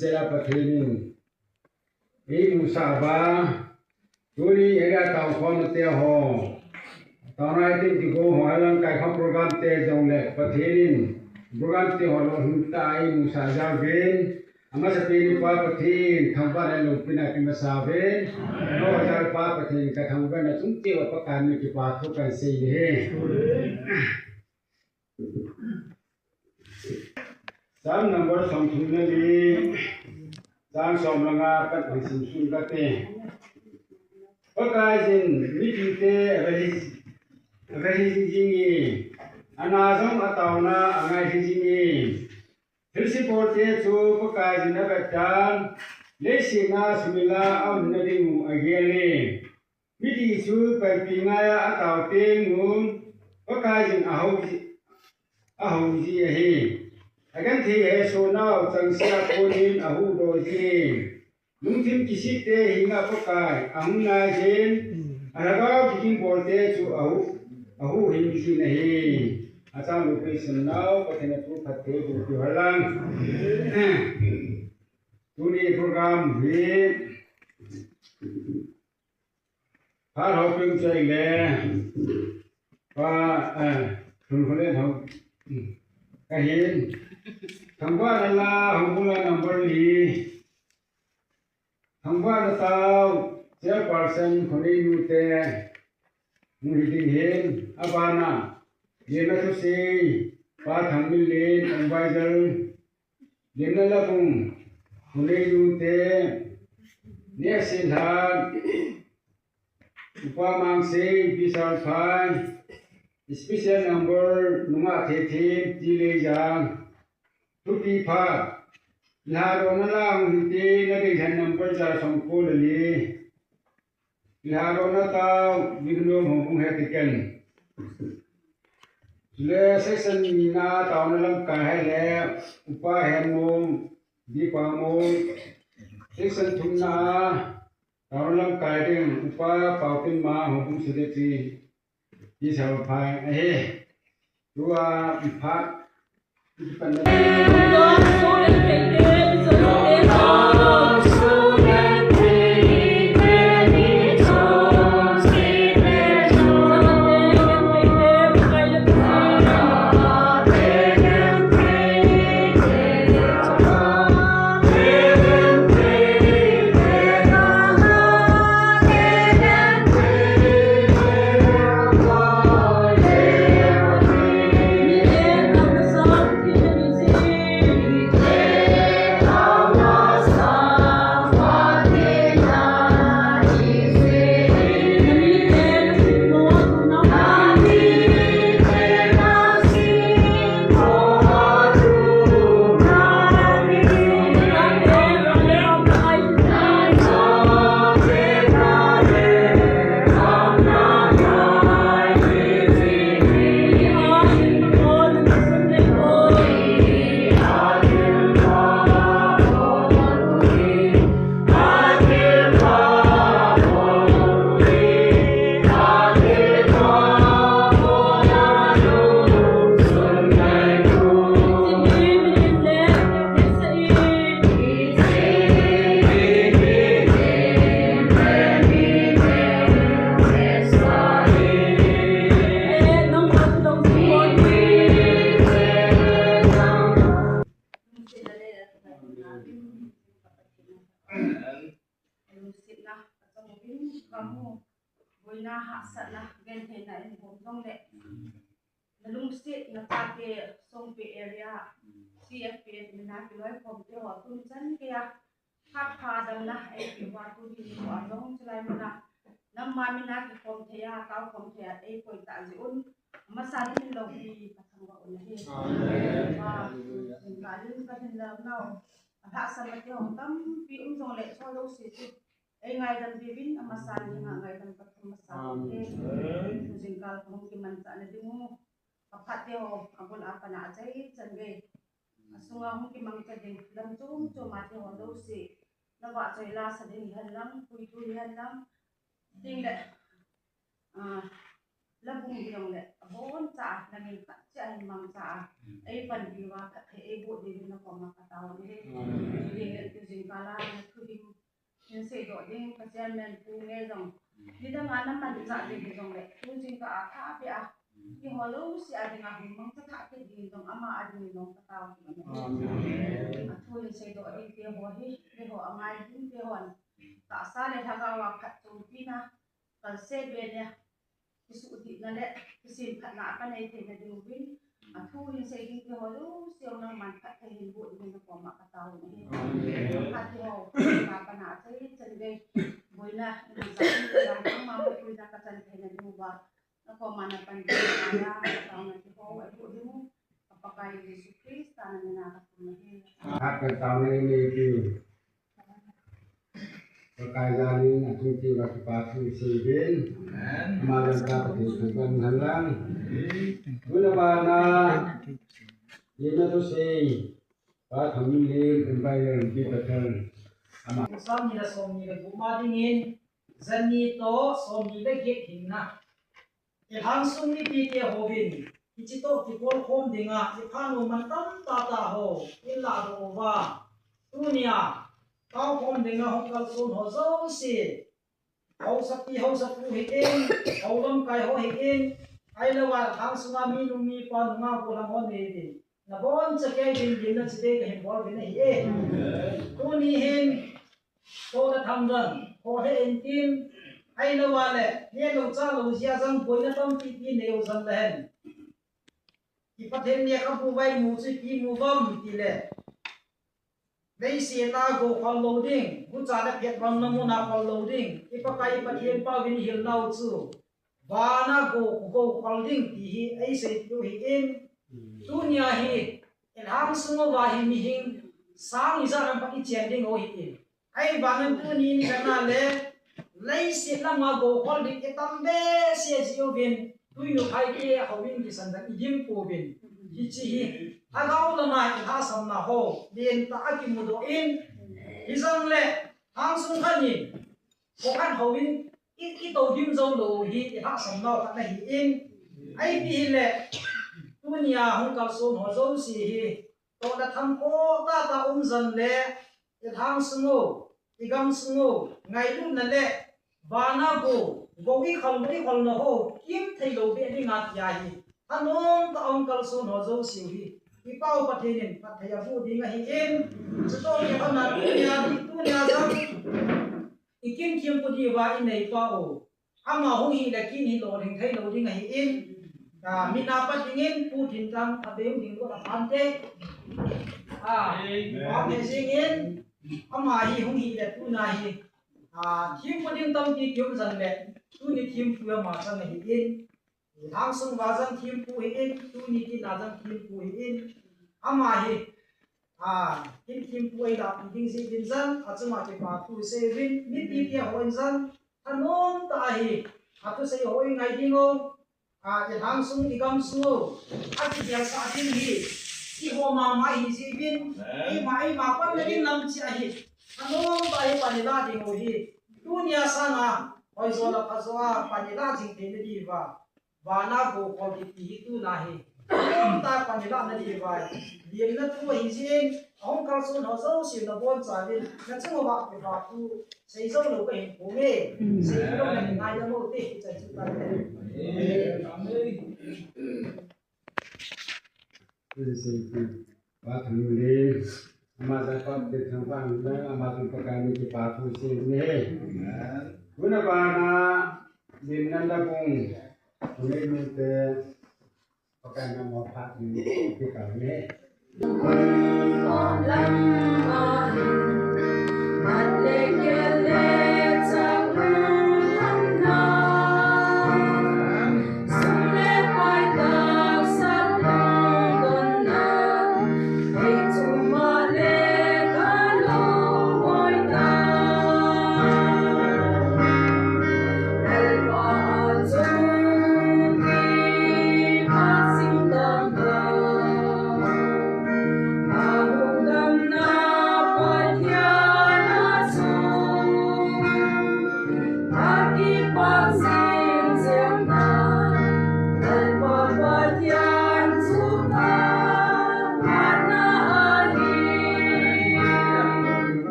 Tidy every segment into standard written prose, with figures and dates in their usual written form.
Sela pathinin musaba tuli era tau khon te ho taunai tin ti go ho alang kai kha program te jong le pathinin program te ho lo hinta ai musa ja ben ama sa pe pa pathin thamba le lo pina ki masa ben no ja pa pathin ka thamba na chung te wa pa kan ni ki pa tho kan sei le Sam number something na li Sang som langa kat sim sun ka te Pagkain meeting te avalis jingi anazong ataw na angay jingi Hilsipor te chu pagkain na katan lesi na sumila aw na dingu agele Miti chu pagpingaya ataw te ngun pagkain ahaw ji ahi Agan thi he so now chang sia konin ahu do ji lung thim kisik te hinga pakai ahung na jin alaga bikin bolte chu ahu him si nahi asam location now pathena tu phatte bu ki halang tuni program hi har hoping chai le pa thun khole thau kahin Thangwa na la hungula number li Thangwa na tao chairperson khoni nute muhiting hin abana yena to sei pa thangmil len advisor yena la bung khoni nute ne sin ha upa mang sei bisal phai special number nunga the jile jang Tuti pa laro na lang hindi naging number sa sangko lali laro na tao biglo mo kung hetiken le section na tao na lang kahit le upa hen mo di pa mo section thun na tao na lang kahit din upa pautin ma hukong sudeti di sa upay dua ipat CFP na kiloi kom te ho tun chan ke ya kha kha dam na e ki wa tu ni ko arong chlai mana nam ma mi na ki kom the ya ka kom the ya e koi ta ji un ma sa ni lo bi ka thang wa un he ba ka lin ka hin la na Alha sama ti hong tam pi jong le so lo si tu ai ngai dan bibin amasan ni ngai dan pathum masan ke jingkal hong ki man sa na dingu aphat ti ho abon apa na ajai chan ge asunga hong ki mang ka ding lam chum cho ma ti ho lo si na wa chai la sa ding han lam pui tu han lam ding le la bung biong le abon cha na min ka cha mang cha ai pan bi wa ka ai bo de na ko ma ka taw ni ding le tu jing kala na thu ding nhân se do ding ka chen men pu nge jong ni da nga na man cha de bi jong le tu jing ka a tha bi a ki ho lo si a ding a hum mang cha tha ke ding jong ama a ding nong ka taw ki a thu ni se do ding ke ho hi ke ho amai ding ke hon ta sa le tha ga wa khat tu pi na kal se be ne isu di na le isin khat na pa nei the na ding win a thu ni se ding ke ho lo si ong na man khat the hin bu ding na ko ma ka taw ni khat ti ho ma pa na chai chen ge boina ni sa ni la ma ma ku na ka chan the na ding wa na ko ma na pan na ya ta na ti ho ai bu ding apakai Yesus Kristus na na ka tu na hi hát cái tàu này thì cái gia đình là chúng tôi là cái bà thu sĩ bên mà lần ta thì chúng ta hành lang bữa nào bà na yên nó tôi sĩ bà thằng minh lên cũng bay lên đi tập thân Som ni la som ni la buma dingin zani to som ni la get hinna e hang sum ni pi te hovin ki to ki pol khom dinga e phanu man tam ta ho illa do wa tunia tao khom dinga ho kal sun ho zo si ho sakti ho sapu hi en ho lam kai ho hi en ai la wa hang sunga mi nu mi pa nu nga ko la ho ne di na bon cha ke din na chide ka hin bol bin hi e tuni hin to da tham dần ho he en tim ai lo wa le ne lo cha lo sia jang boi na tam pi pi ne o zan len ki pathen ne ka bu vai mu chi pi mu bam ti le dei si ta go khol loading bu cha da phet ram na mu na khol loading ki pa kai pathen pa vin hil nau chu wa na go holding ti hi ai se tu hi in dunia hi en hang sungo wa hi mi hing sang isa ram pa ki chen ding o hi in ai bangan tu ni kana le lei si la ma go holding ke tam be se si o bin tu yu khai ke ho bin ki san da idim po bin hi chi hi a gao la na ha sam na ho den ta ki mu do in hi sang le hang sung khan ni ko khan ho bin ki to dim zo lo hi ha sam na ta na hi in ai pi le dunia hong ka so ho zo si hi to da tham ko ta zan le thang sungo igam sungo ngai lu na le bana go gogi khal na ho kim thei lo be ni ngat ya hi anom ta ong kal so no zo siu hi ki pau pathenin pathaya bu dinga hi en chuto ke hana dunia jam ikin kim pu di wa in nei pa o ama ho hi la kin hi lo ring thei lo dinga hi en ka mina pa dingin pu thin tang abem ding ko la phan te wa me singin ama hi hung hi le tu na hi thim podin tam ki kyum zan le tu ni thim pu ma sang hi in hang sung wa zan thim pu hi in tu ni ki na zan thim pu hi in ama hi thim pu ai da ding si din zan achuma che pa tu se win ni ti ti ho in zan anom ta hi atu se ho in ngai ding o hang sung igam su a ti ya sa din hi i ho ma hi si bin i ma pan le din nam chi a hi anom ta hi pani la ding o hi dunia sana hoi zo la phazoa pani la jing te ni wa na go ko ti hi tu na hi anom ta pani la na di wa lian na tu hi jin hong kal sun ho zo si na bon cha din na chung wa pe ba tu sei zo lo ko hi ko me sei lo na ngai na mo ti cha chu ta le tôi sẽ bà thằng lên mà ra con để thằng bạn đấy mà tụi các cái mình bà thu sĩ nè bữa nào bà na đến năm đã bùng tụi mình sẽ các cái năm họ phát những cái cả nè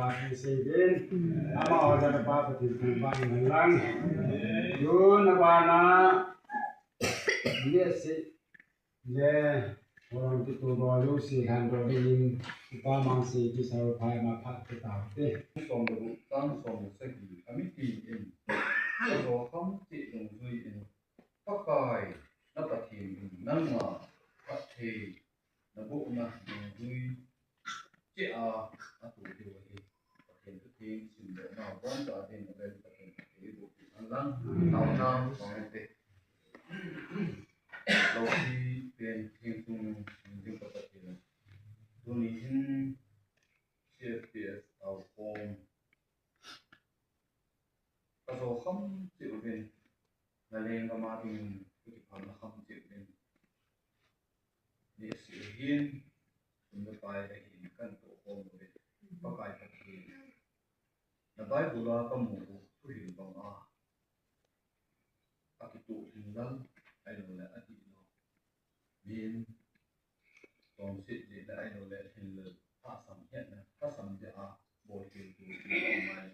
ba cái xây đến ama ở đây ba cái tiền cũng ba ngàn lăng yun na ba na yes le orang itu baru sih kan rolling kita masih di sawah pai mapat kita deh som du tang som se gi ami ti in so kham ti dong zui in pa kai na pa thi nan ma pa thi na bu na dong zui che a tu ti wa hi pa thi tu thi sim de na bon ta den na ben pa thi ti bu ti an lang tao na song te lo ti ben thiên tung ding pa thi na tu ni in CFPS our home. Kaso kham chịu bên là lên cái mà mình cái phần là kham chịu bên để sự hiên chúng ta phải là hiên căn tổ home bên các cái thực hiện là bài bù la cái mũ thu hiền bằng các cái tụ hình lăng ai nói là ai nói miền còn sự gì là ai nói là hình lực ta sắm hiện là ta sắm giờ bồi thường từ ngoài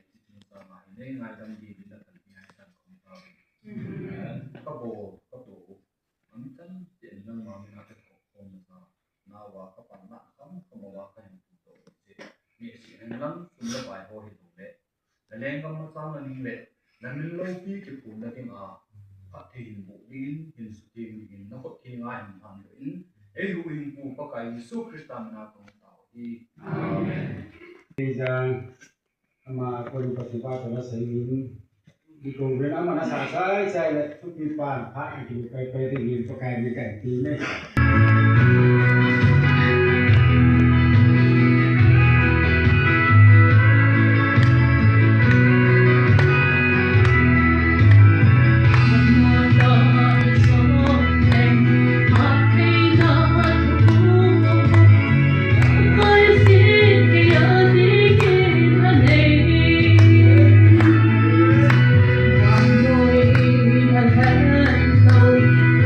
ra ngoài nên ngày đâm gì thì là thành ngày thành không sao các bộ các tổ ấn chân tiền năng mà mình làm cái không sao nào vào các bạn bạn không mà vào cái hình tổ thì nghệ sĩ hành lắm chúng ta phải hồi hình tổ lệ là lên con nó sao là ninh lệ là mình lâu khi chụp cuốn là cái phát hình bộ điên hình sự kiện hình nó có khi ngay hình thành đến ấy lưu hình của các cái số Christian nào cũng bây giờ màคนปฏิบัติตัวสิ่งนี้ดีกว่าเรื่องมันน่าสงสัยใช่เลยทุกทีผ่านพระอยู่ไปได้ยินประกายมีกันทีไหม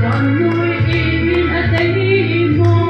One more in a day more.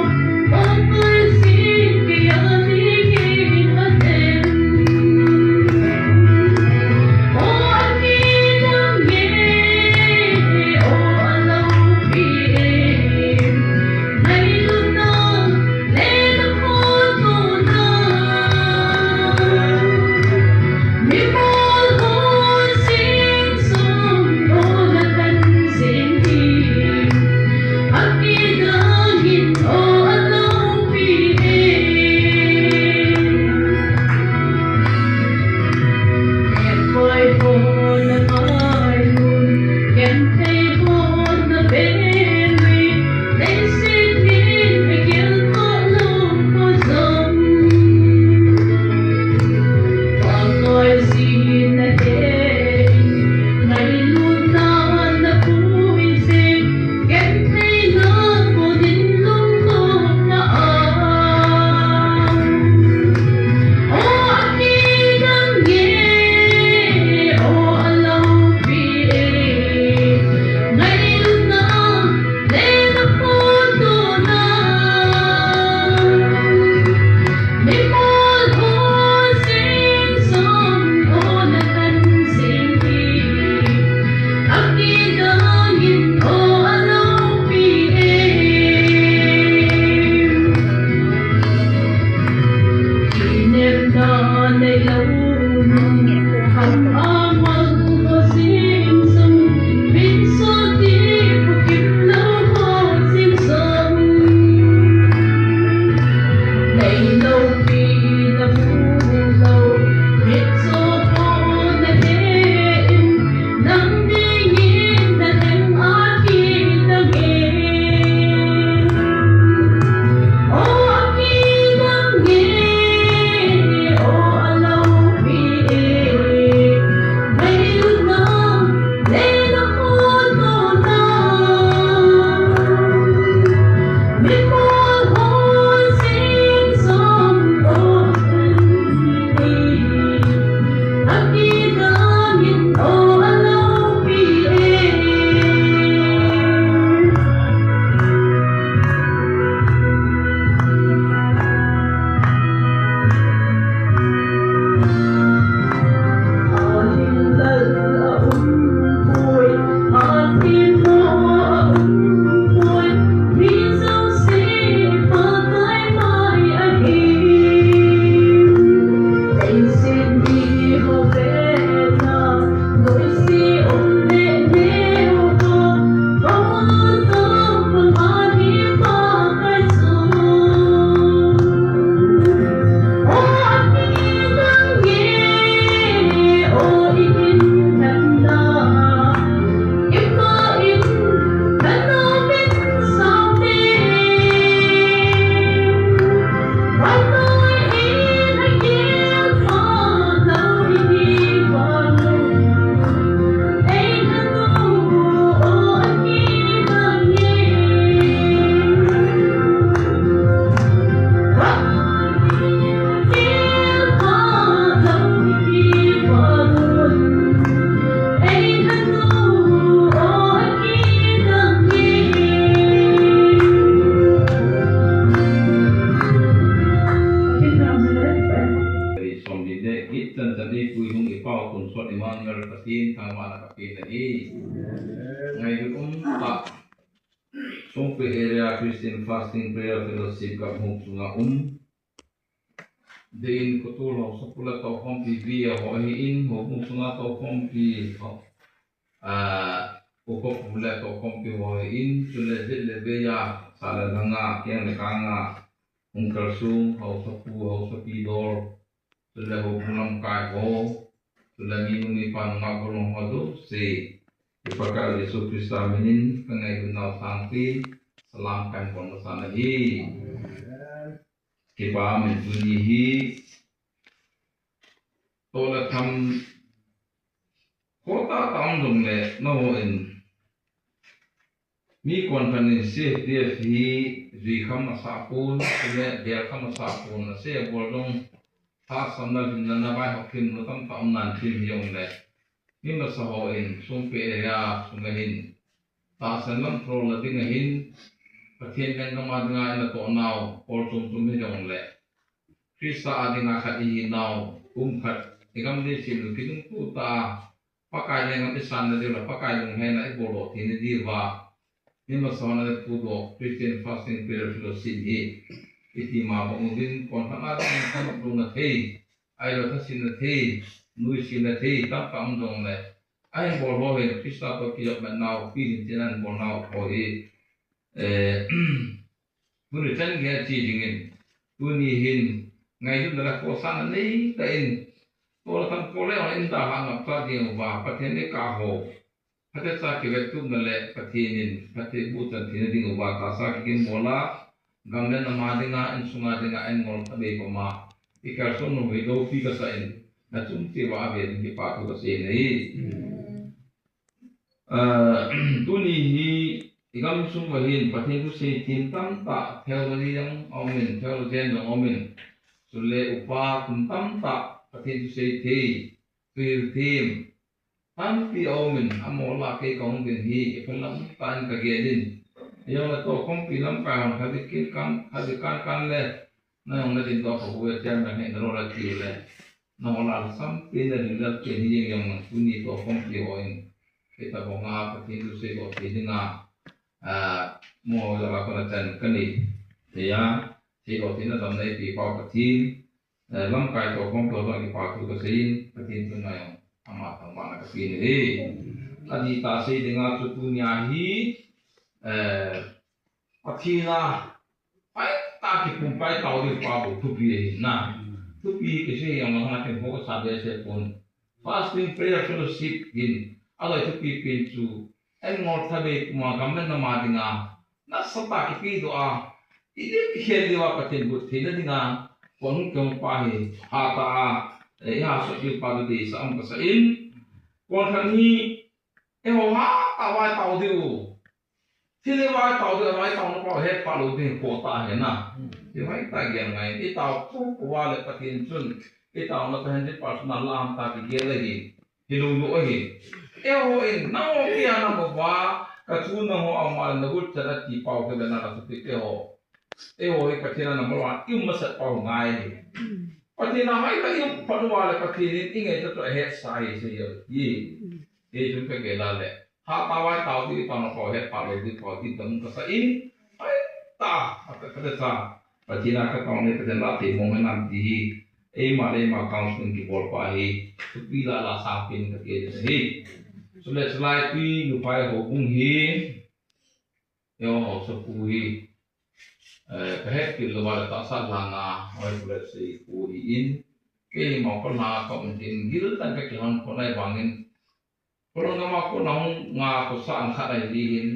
ngày ta sung pe area Christian Fasting Prayer Fellowship ka muk sunga din ko tu lo sa pula to hom pi vi ho hi in ho muk sunga to hom pi ko ko pula to hom pi ho hi in chule le be ya sala danga kyang le kanga ungkal sung ho sa pu ho sa pi dor chule ho pulam kai ho chule mi pan ma golong ho do se Ipakal Yesus Kristus aminin kengai gunau sangti selamkan kondosan lagi kipa menjunihi tola tham kota taung dong le noin mi konferensi dia fi zui kham asapun le dia kham asapun se bolong ta samna jinna bai hokin no tam taung nan tim yong le ni masahoin sumpe ya sungahin ta sanlam pro la dingahin pathian kan ma dinga na to naw or sum jong le krista adinga khati naw khat igam de sim kinung pu ta pakai le ngam isan na de la pakai lung he na ibolo tin di wa ni masona de pu do Christian Fasting Prayer Fellowship hi iti ma bongin kon ta na kan rung na thei ai lo ta sin na thei nuôi xin là thi tất cả ông đồng này anh bỏ lo về cái sao có kia bạn nào phi trên anh bỏ nào khỏi vừa được chân nghe chỉ dingen vừa ni hin ngày chúng ta là có sang này tên tôi là thằng cô lấy anh ta hàng ngọc ta điều và phát hiện cái cá hồ phát hiện ra cái việc chúng ta lại phát hiện bút chân thì nó điều và ta sa cái mola gam lên nằm đi nga anh sung đi nga anh ngồi ta bê mà cái cá sấu nó về đâu phi cái sao na chung ti wa be ni pa tu se nei tu ni hi igam sung wa hin pathe tu se tin tam ta theo ni yang omen theo gen yang omen sule upa kun tam ta pathe tu se thi tu tim tam pi omen amola ke kong den hi phalam tan ka ge din yo la to kong pi lam ka ha di kin kan le na yong na din to ko we jam na ne ro la ki le Nola sam pina rinda ke ni yang puni to kompli oin kita bonga pati tu se ko tinga mo la ko na chan kani ya se ko tina dam nei pi pa pati lam kai to kom to ki pa tu ko sein pati tu na yang ama tang ma ka pi ni adi ta se dinga tu punya hi pati na pai ta ki pum pai tau di pa bu tu pi na tupi kasi yang mga natin focus sabi sa phone fasting prayer fellowship din alo tupi pintu ay ngor tabi kumagaman na madinga nasa pakipi doa hindi kihel diwa patin buti na dinga kung kung pahi ata ihaso yung pagdi sa ang kasain kung kani ha away tao diyo sila tao diyo away tao na pa het palo din kota na Dimai tagian ngai itau tu wale patin sun itau na tahan personal lam ta ki lagi hilu lu ohi ho in nao kia na mo ba ka tu na ho amal na gut tara ti pau ke na ka ti ho patina na mo wa im masat pau ngai patina mai ka im panu wale patin ingai to he sai se yo yi jun ka ge la le ha ta wa tau ti ta na pau he pa le ti pau ti dam ka sa in ai ta ka sa Patina ka kaung ni kajan lati mong nam di ma counseling ki bol pa hi tupi la la sapin ka ke hi sule slide pi nu pai ho bung hi yo ho so pu hi ka het ki lo wala ta sa la na oi pula se pu hi in ke ma ko na ko tin gil tan ka ki hon ko nai bangin ko na ma ko na nga ko sa an kha dai di hin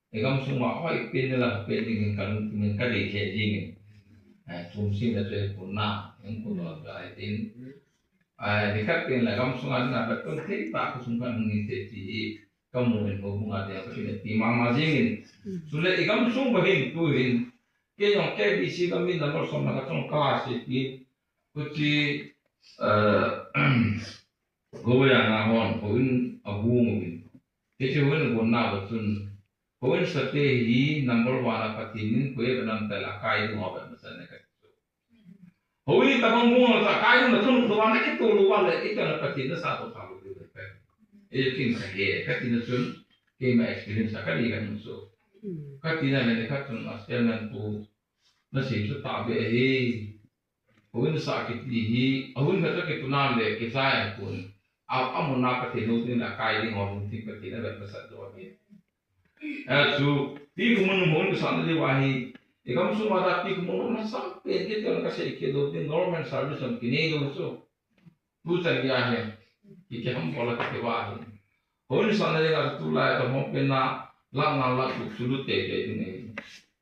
egam suma oi pin la pe ding kan min ka de ke jing chung sim là chơi của na những của nó lại tin thì các tiền là gom xuống ăn là vật công thích và của chúng ta mình sẽ chỉ công mình của bunga dia có thể tìm mà riêng chúng lại gom xuống và hình tu hình cái dòng cái bị xí gom mình là một số là trong class thì có chỉ gọi là na hòn của abu mình cái chỗ mình của na của chúng Kau strategi number 1 apa tinin kue benam tela kai tu apa misalnya kat. Hui tabang bunga tak kai tu macam luar nak itu luar le itu nak patin satu satu tu. Kin sahaja kat ini sun ma experience ka di kan so ka tina le ka tun asel nan pu na sim su ta be hi huin sa ki ti hi huin ka ke tunan le ke sai pun amuna ka te no tin la kai ding on tin ka tina ba sa do bi so ti kumun mon sa na di wahi ikam su ma ta ti kumun na sam pe ke ton ka se ke do tin government service am kini do so bu sa ya he ki ke ham bola ka te wahi huin sa na di ka tu la ta mo pe na lang na la tu sulu te te ni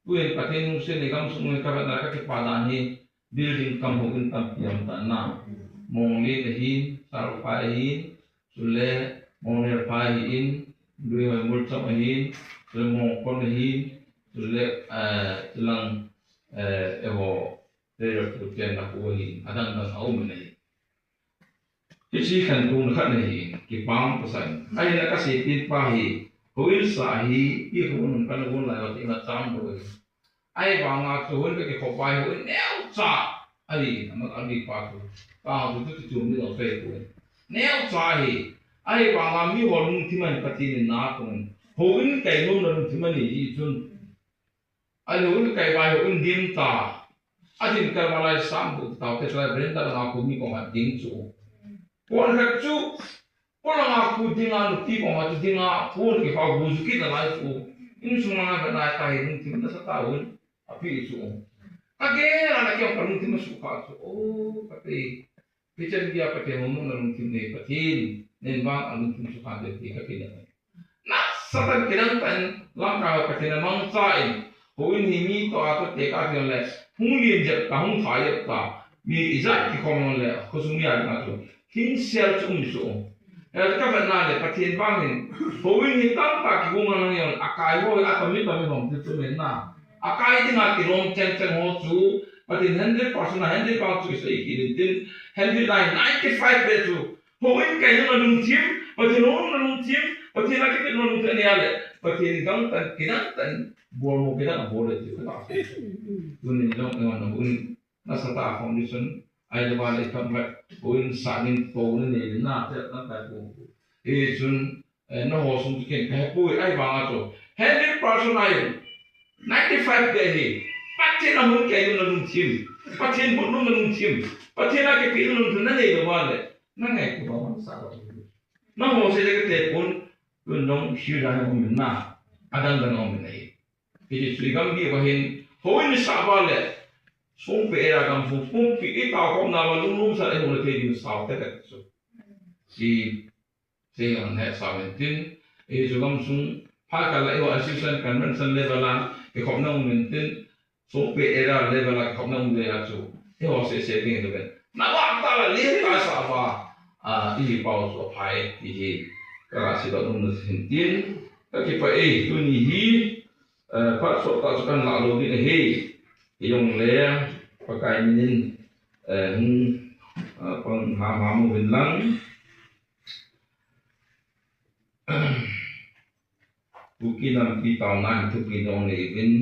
puin patin se ni kam su ka ba na ka ke pa da ni building kam ho kin tam piam ta na mong li te hin sar pa hin sule mong ner pa hin dui ma mul cham hin sule mong kon hin sule tulang ewo re tu ken na ko hin adang dang au me nei ki chi khan tu na khat nei ki pam pasan ai na ka se tin pa hi huil sa hi i hun kan hun la wa ti na cham do ai ba nga tu hun ke ko pai hun neo cha ai ma an di pa tu pa tu tu tu mi lo fe ko neo cha hi ai ba nga mi ho lung ti man pa ti ni na ko hun kai no na lung ti man ni ji chun ai hun kai ba hun dim ta a din ka ma lai sam bu ta te sa bren ta na ko mi ko ma ding chu ko na chu ko na ku ding a ti ko ma ding a ko ke pa bu zu ki na lai fu in su ma na na ta hi lung ti na sa ta hun a pi chu again anak yang perlu tim suka so oh pati picture dia pati ngomong dalam tim ni pati nembang alun tim suka dia tiga kena nah satan kena tan langkah pati namang sain huin himi to atau teka dia les hungin jep tahun thayap ta mi izat ki komon le khusumi ada tu king sel so ka bana le pati bangin huin hitam ta ki bunga yang akai ho atau mi pami hom tu mena akai din ati rom chen chen ho chu patin 100% 100 pound chu sai ki din 195 be chu ho in kai no lung chim patin no lung chim patin la ki no lung chen ya le patin gang tan kinan tan bol mo kida bol le chu ta dun ni long no un na sa ta foundation ai le ba le kam ba un sa nin po ni na te na ta ko e chun no ho sum ki ke pu ai ba nga chu 100% ai 95 day patin na hun kay na lung chim patin bu na lung chim patin na ke pi lung na nei do wale na ngai ko ba sa ba na mo se de te pun kun nong shi ra ho min na adang dang om nei pi sui gam gi ba hin ho ni sa ba le song pe era gam fu fu pi e ta ko na ba lung lung sa e ho le te ni sa te ka so si se on ha sa wen tin e so gam sung pa ka la e wa assistant convention level la ke khom nong min tin so pe era level la khom nong de a chu e ho se ping de ben na wa ta la le ta sa ba i pa so phai ti hi ka si ba nong sin tin ka ki pa e tu ni hi pa so ta so kan la lo ni he yong le pa kai min pang ha mo bin lang Buki nam ki tau na tu ki dong le vin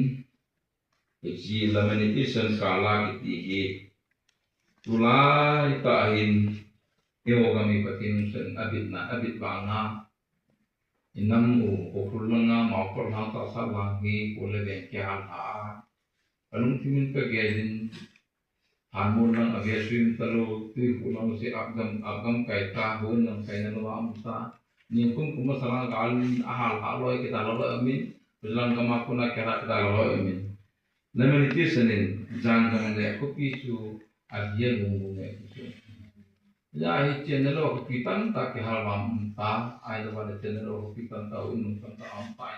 ji lamentation kala ki hi tulai ta hin eo kami patin sen abit banga inam o kulanga ma ko na ta sa la ngi ko le ben kya ha anung timin ka gedin hanmon lang avya swim talo tu ko na se agam kai ta ho nang kai na wa amsa ni kun kuma sarang galin ahal haloi kita lo amin bilang kama kuna kera kita lo amin namen itu senin jang kama ne kopi su adian munggu ne su ya hi channel lo kopi tan ta ke hal mam ta ai lo pada channel lo kopi tan ta unung tan ta ampai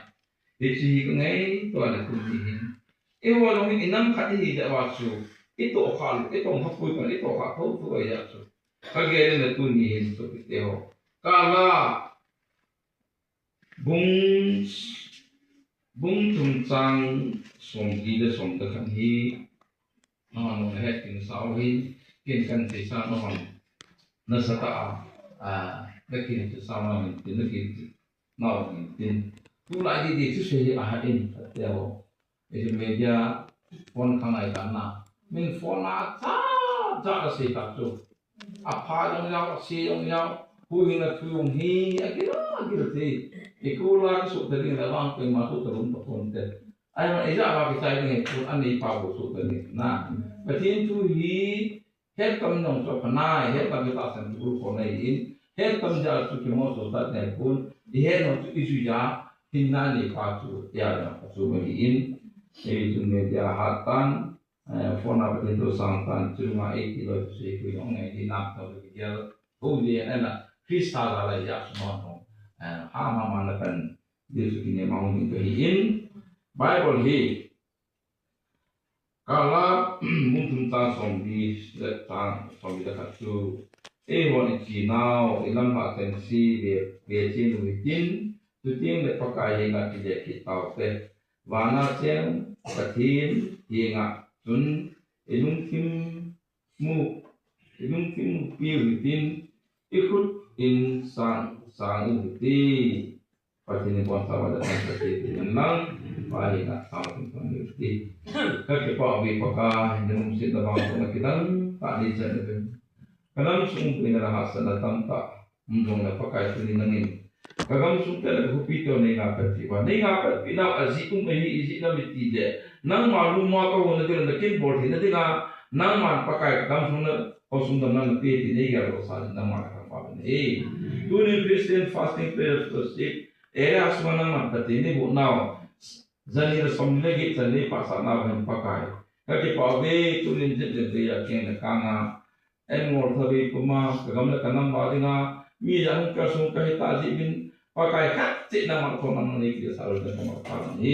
isi ngai to ada kulihin e wo lo inam khati da wasu itu hal itu hapui kan itu hak tu ya su kagere ne tu ni hin to piteo kala bung tung chang som gi de som de kan hi no he kin sao hi kin kan te sa no hon na sa ta de kin te sa no min tin kin no min tin tu lai di chu se a ha in te ho e media phone khang ai kan na min phone na cha cha se ta chu a pha dong yao si dong yao hui na tuong hi akira te ikula su tadi na lang pe masuk terun konten ai ma ija ba kita ni pun ani pa bo su tadi na patin tu hi het kam nong so kana het kam ta san tu ko nei in het kam ja su ki mo so ta ne pun di het no tu isu ja hinna ni pa tu ya na su me in ei tu ne dia hatan phone apa itu santan cuma 8 kilo sih kui ong nei di nak ta dia oh dia na Krista la ya semua no ama mana kan dia sukini mau ni in Bible hi kala mungkin ta sombi dekat tu hon cinau ilam ha tensi be chin witin tu ting le pakai ingat dia kita te wana chen katin ingat tun ilung kim pi witin ikut in sang uti pasti ni puan sama datang seperti menang baik nak sama pun uti kakek bi pakah dengan musik dalam orang kita tak dijaga kadang sungguh ini adalah hasil datang tak mungkin pakai sini nangin kadang sungguh ada kupito ni ngapat pinau azikum ini isi nama tidak nang malu mau kau nanti nanti board ini nanti nang man pakai kadang sungguh nang nanti tidak kalau sahaja nang man during Christian fasting prayer fellowship, era semua nama ini bu now. Jadi resomnya kita jadi pasal nama yang pakai. Kaki pakai turin jadi dia kena kanga. Engor tadi cuma kegamla kanam badinga. Mi jangan kasung kahita bin pakai kacik nama konan ini kita selalu dengan pakai.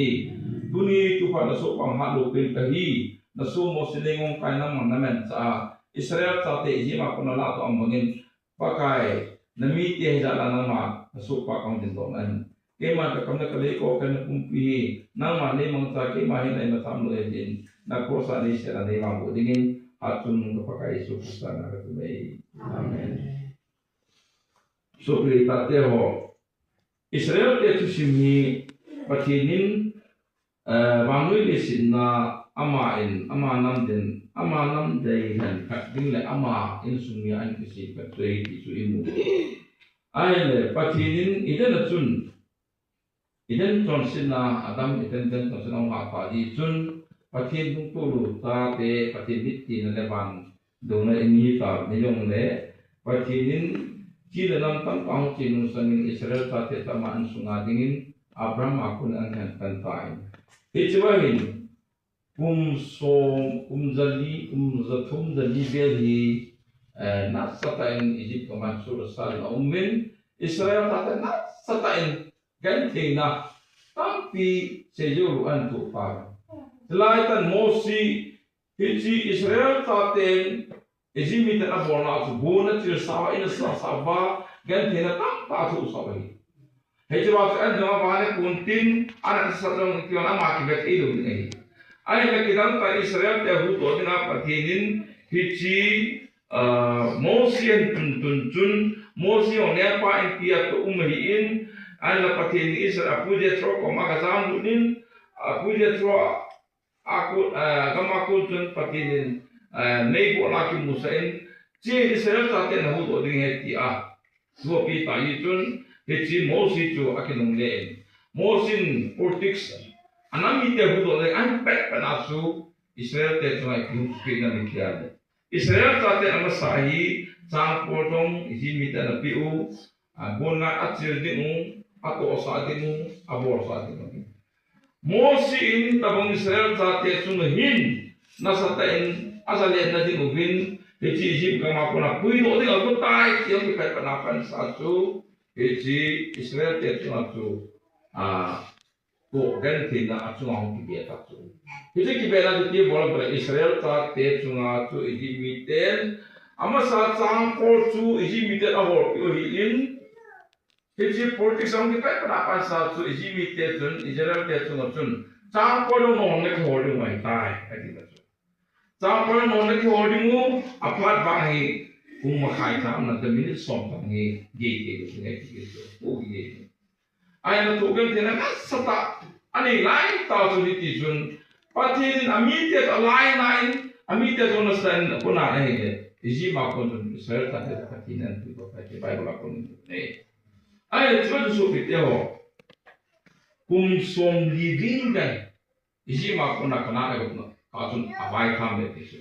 Dunia itu pada sopang halu pilkahi. Nasu mosilengong kainam manamen sa Israel sate ijima kunala tu ambangin pakai nami tiah jalan nama masuk pak kau jentongan kema kakam nak leko kena kumpi nama ni mangsa kema hin ai masam lejin nak kosa ni sera ni mampu dingin atun pakai sukusa nak tumei amen so kita teho Israel te tu simi patinin banui lesinna ama nam dei han ding le ama in sumia an kisi patrei su imu ai le patinin idan ton sina adam idan ton sina ma pa di chun patin tung tu ta te patin bitti na le ban dona ini ta ni yong le patinin ji le nam tam pang chi nu sangin Israel ta te ta ma an sunga dingin Abraham akun an kan tai Ichwahin zatum zali beli nas satain Egypt kemansur sal ummin Israel tata nas satain gantina tapi sejuruan tu par selaitan Mosi hiji Israel taten Egypt tan abona tu bona tir sawa ina sawa gantina tam ta tu sawi hiji waktu an jama bane kuntin anak sadang kiona makibat ilu ni ai ka kidang ta Israel te hu to dina patinin hichi Mosi tun Mosi onya pa in pia to umhiin ai la patin Israel puje tro ko magazam dunin puje tro aku kamaku tun patinin nei bo la ki musain je Israel ta te hu to ding heti a so pi ta yitun hichi Mosi tu akinung le Mosin politics anami te hudo le anpek panasu Israel te try group kina nikiade Israel tate amasahi sang potong izimita na piu bona atsir dinu ato osa dinu abor sa dinu Mosin tabong Israel tate sunahin nasatain asalen na dinu bin hiji izim kama kona puido dinu ako tay yung ipet panapan sa su hiji Israel te tunasu ko ganti na atsunga hong kibia tatsu. Hiji kibia na diti bola pada Israel ta te tsunga tu iji miten ama sa tsang por tu iji miten ahor piu hiin hiji politik sang kita kenapa sa tu iji miten tun Israel te tsunga tun tsang por no nek holding mai tai ati tatsu. Tsang por no nek holding mu apat bangi kung makai tam na minit som bangi gate ke ngai ke o ye. Ai na tu gan tena sata ani lain tau tu di tijun patin amitet lain amitet understand puna ne iji ma kon Israel ta patinan tu ko cái bài của con này ai là chúa số cái tiêu cùng som living cái gì mà con nào là con nào chúng bài tham đấy cái số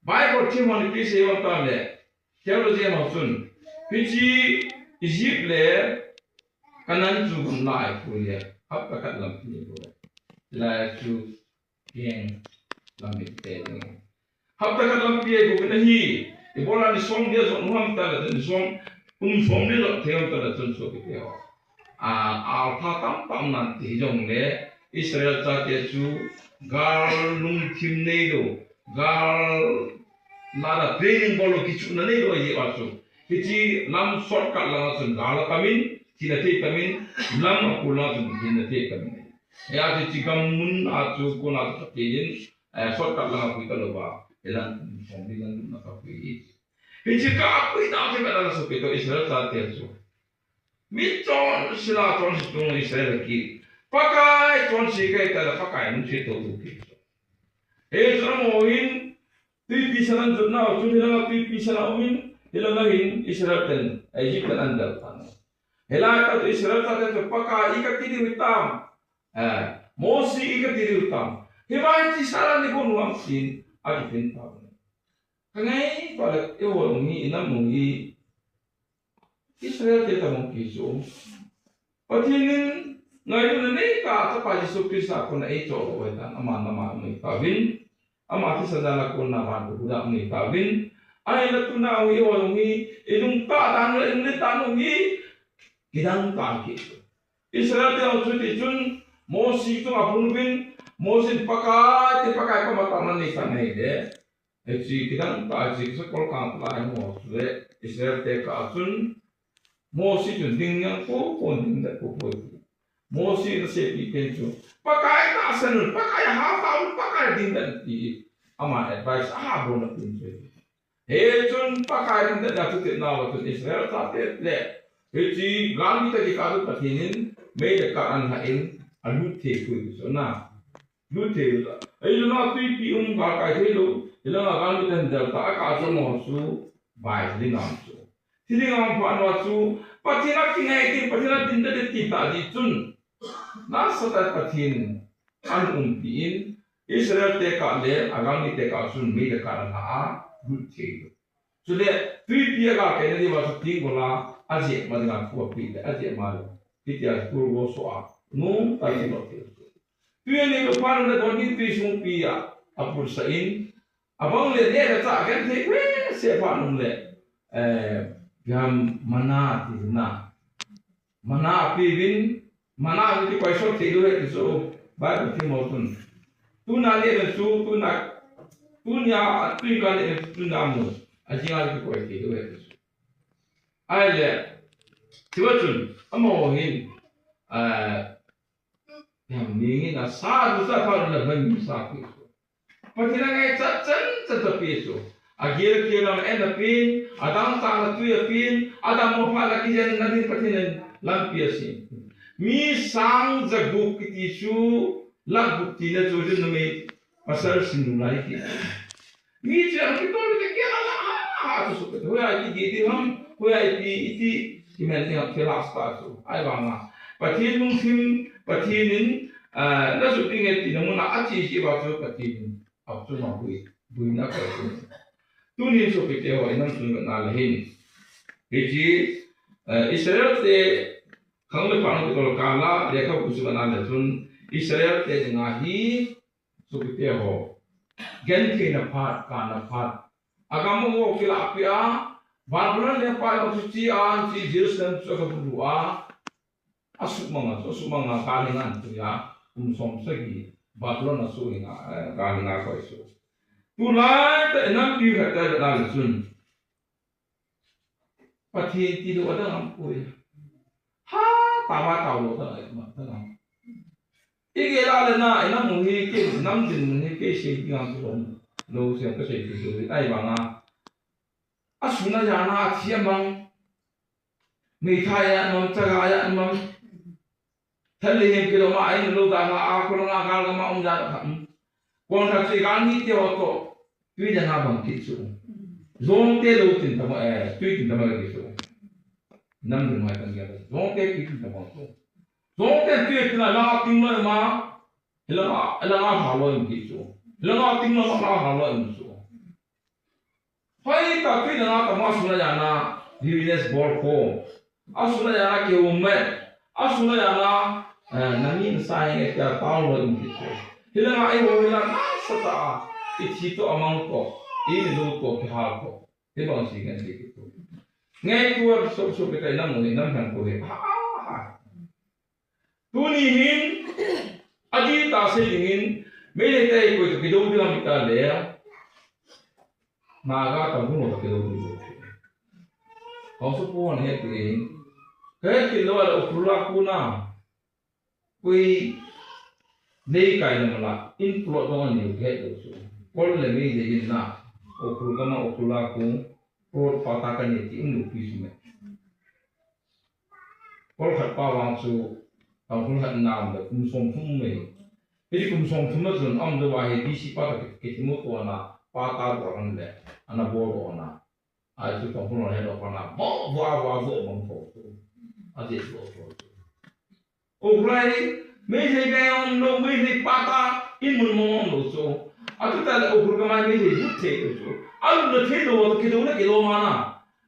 bài của thiên văn cái gì mà tham đấy theology mà chúng cái gì Egypt lệ cáiนั้นchú cũng lại của lệ hấp các làm gì của là chú kiêng làm việc tệ hấp các làm việc của cái gì thì bố là som dia som ham ta là som som dia là theo ta là chân số cái tiêu alpha tam nan thì dòng lệ Israel cha tiệt chú gal nung thim nei do gal nada training bolo kichu na nei do ye asu kichi lam shortcut la sun gal kamin tinate kamin lam akula sun tinate kamin ya kichi kamun asu ko na ta tin shortcut la ku ta lo ba elan sombi lan na ka ku kichi ka ku na te ba so ke to Israel cha tiat su mi chon sila chon su Israel ki pakai chon si kai ta pakai mun si to ki e chon mo hin ti pisanan jut na chu hila ti pisana min hila hin Israel ten Egypt kan andal tan hila ta Israel ta te pakai ika ti utam mosi ika ti utam hibai ti sara ni kon wam sin ati pin ta kangai pala e wo ngi ina mungi Israel te ta mo ki so patinin ngayon na nei ka ta pa Jesu Kristo ko na ito o tan ama mai pavin ama ti sadala ko na ran ko da mai pavin ai na tuna wi o ngi idung ta dan le ta no ngi kidang ta ki Israel te o ti chun mosi to apun bin mosin pakai ko mata ni ka nei de e si kidang ta si sa kol ka la mo le Israel te ka chun mosi chun ding yang ko ding da ko Mosi na siya ipenso. Pakai tasan, pakai hafal, pakai dindan di ama advice bro na pinso. Chun pakai dindan na tutit na watun Israel tapet le. Hechi gami ta di kadu patinin may dekaan hain alute ko so na. Lute la. Na tui pi pakai helo, ilang gami tan delta ka so mo su bai dingam so. Tidingam pa no su patina kingai ti patina dindan di tita di chun. Nasa patin an umpiin Israel te ka le agam ni te ka sun mi de ka na lutte so de tui pia ka ke ni wa su ting bola aje ma na ku pi de aje ma ti ya ku go so a no ta ni no te tui ni ko pan de don ni tui sung pi ya apur sa in abang le de ta kan te se pa num le gam mana ti na mana pi vin mana itu kuasa tidur itu so baik betul maupun tu nali itu tu nak tu nya tu ikan itu namu ajian itu kuasa tidur itu ayah sebetulnya amohin yang ini nak sah kalau nak sakit Patina ngai cacen tetapi itu agir kiram endapin adam tang tu yapin adam mau lagi jangan nanti patina lampiasin mi sang jaguk kitisu lagbuk tina jodoh nami pasal sinulai kita mi jangan kita boleh kira lah tu suka tu ya jadi ham ya itu kimenting apa kelas tu ay bangga patin mungkin patinin nasu tinggal tina muna aci si batu patinin apa tu bui nak tu tu ni so kita awak inam sungut nalahin jadi Israel te Kang le pang ko kala le ka kusuban ala sun Israel te ngahi supite ho gen ke na phat ka na phat agam mo kila apia Babylon le pa yo suci an si Jerusalem so ka budua asuk manga kalingan tu ya som segi Babylon asu inga kalinga ko isu tulai te nam pi ka ta da sun pati ti do ada ampui tawa tahu tak ikut tak. Iki lah na ina mungkin ke nam din mungkin ke sih yang tu lo siapa sih tu ay banga asuna jana siapa bang mithaya nam cagaya nam thalihim kilo ma ay lo dah aku nak akal kama jat kam kon tak si kan ni te auto tui jana bang kisu zong te lo tin tama tui tin tama kisu nam dun mai kan ya zong te ki ta mo so zong te ki na la ting lo ma la ha lo im ki so la ting lo ma ha lo im so hai ta ki na ta ma su na ya na business board ko asu na ya na ke umme asu na ya na namin sai e ka ta lo im ki so hilang ai wo hilang sa ta ichi to among ko ini lo to ki ha ko te bang si kan ki to ngay tua so pe kai nam ni nam han ko he tu ni hin aji ta se hin me le tai ko ki do bi lam ta le ma ga ta bu no ki do bi ko so po ne ti ke ki lo la ku la ku na kui nei kai na la in pro do ni ke do so ko le me de hin na o ku ga ma o ku la ku or patakan ni inu pisme or khat pa wang su ang kung khat nam le kum som thum me idi kum som thum na zun am do wa he di si pa ke ti mo ko na pa ta do ran le ana bo ro na ai su tong kung he do pa na bo wa bo mong ko a je so o rai me je ga on no me je pa ta in mun mo no so a tu ta o kur ga ma me je ju the so alu na the do ke do na ke do ma na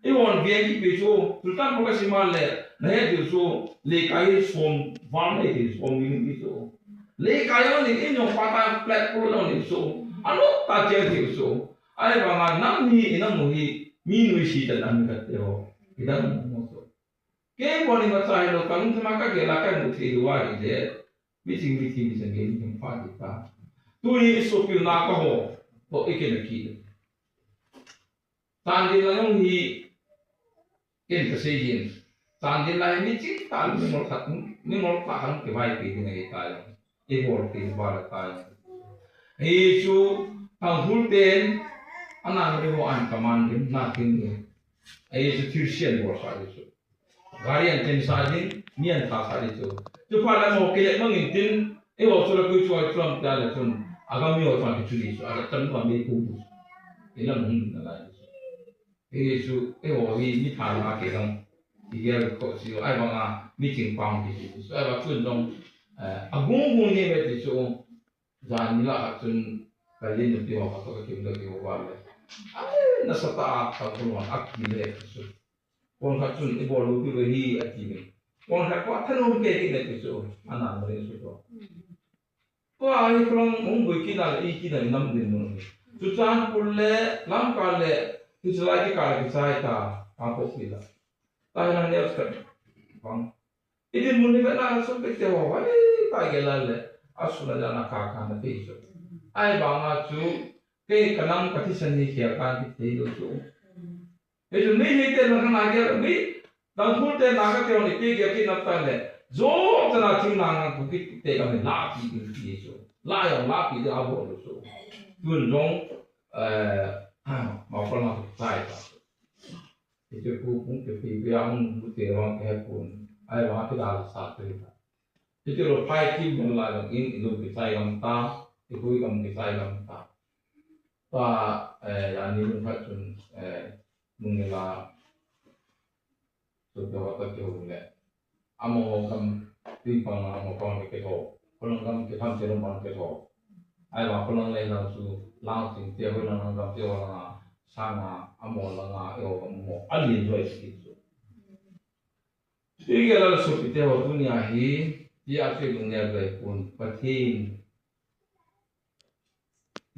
e won bien ki pe so sultan ko si mal le na he de so le kai som van ne de som ni so le kai on ni in yo pa ta plat pro no ni so alo ta je de so ai ba ma nam ni ina mo hi mi nu si ta nam ka te ho ida mo so ke bo ni ma sa lo kang thama ka ke la ka mu the do wa ri de mi ting mi ti mi sa ge ni pa di ta tu ni so pi na ka ho to e ke na ki tan di la yong hi ken ka se yin tan di la mi chi tan mi mol khat mi mol pa han ke vai pi ni ta e bor pi ba la ta e chu ang hul ten ana ni ho an kaman din na tin ni e chu tirsian bor sa di chu gari an ten sa din mi an ta sa di chu chu pa la mo ke le mang in tin e wo chu la ku chu ai tram ta la chun aga mi ho ta ki chu di chu aga tan ma me ku e la mong na la Yesu wo wi mi ta la ke dong ti ge ko si ai ba nga mi ting pang ki so ai ba chun dong a gung gung ni be ti so za ni la chun ka le ni ti ho ka to ki lo ki ho ba le ai na sa ta ta ko wa ak ki le so kon ka chun i bo lu ki be hi a ti ni kon ka ko than no ke ki le ti so ana mo le so to ko ai krong mong bu ki na le i ki na nam din no chu chan pul le lam ka le tu selagi kalau kita itu apa sih lah, tahan dia sekat, bang. Ini muni benar langsung kita bawa, tak gelal le, asal aja nak kakak nanti itu. Ay bang acu, ke kenang pasti seni kiakan kita itu. Itu ni kita nak lagi, ni dangkul te naga te orang itu kita nak le, zo telah tinggal bukit kita kami laki itu, layang laki itu apa itu, tuan dong, mau pernah saya itu pun kepi yang butir orang kehpun ai orang tu dah satu itu lo pai tim melalui ini itu kita yang tak itu yang kita yang tak pak yang ini mungkin mengelah sudah waktu jauh le amo kam timpang amo kam kita kalau kam kita hamil orang kita ai orang kalau lain langsung langsung dia orang orang dia orang sama amol nga yo mo alin joy sikit sige la so pite ho dunia hi dia ase dunia gai pun pathin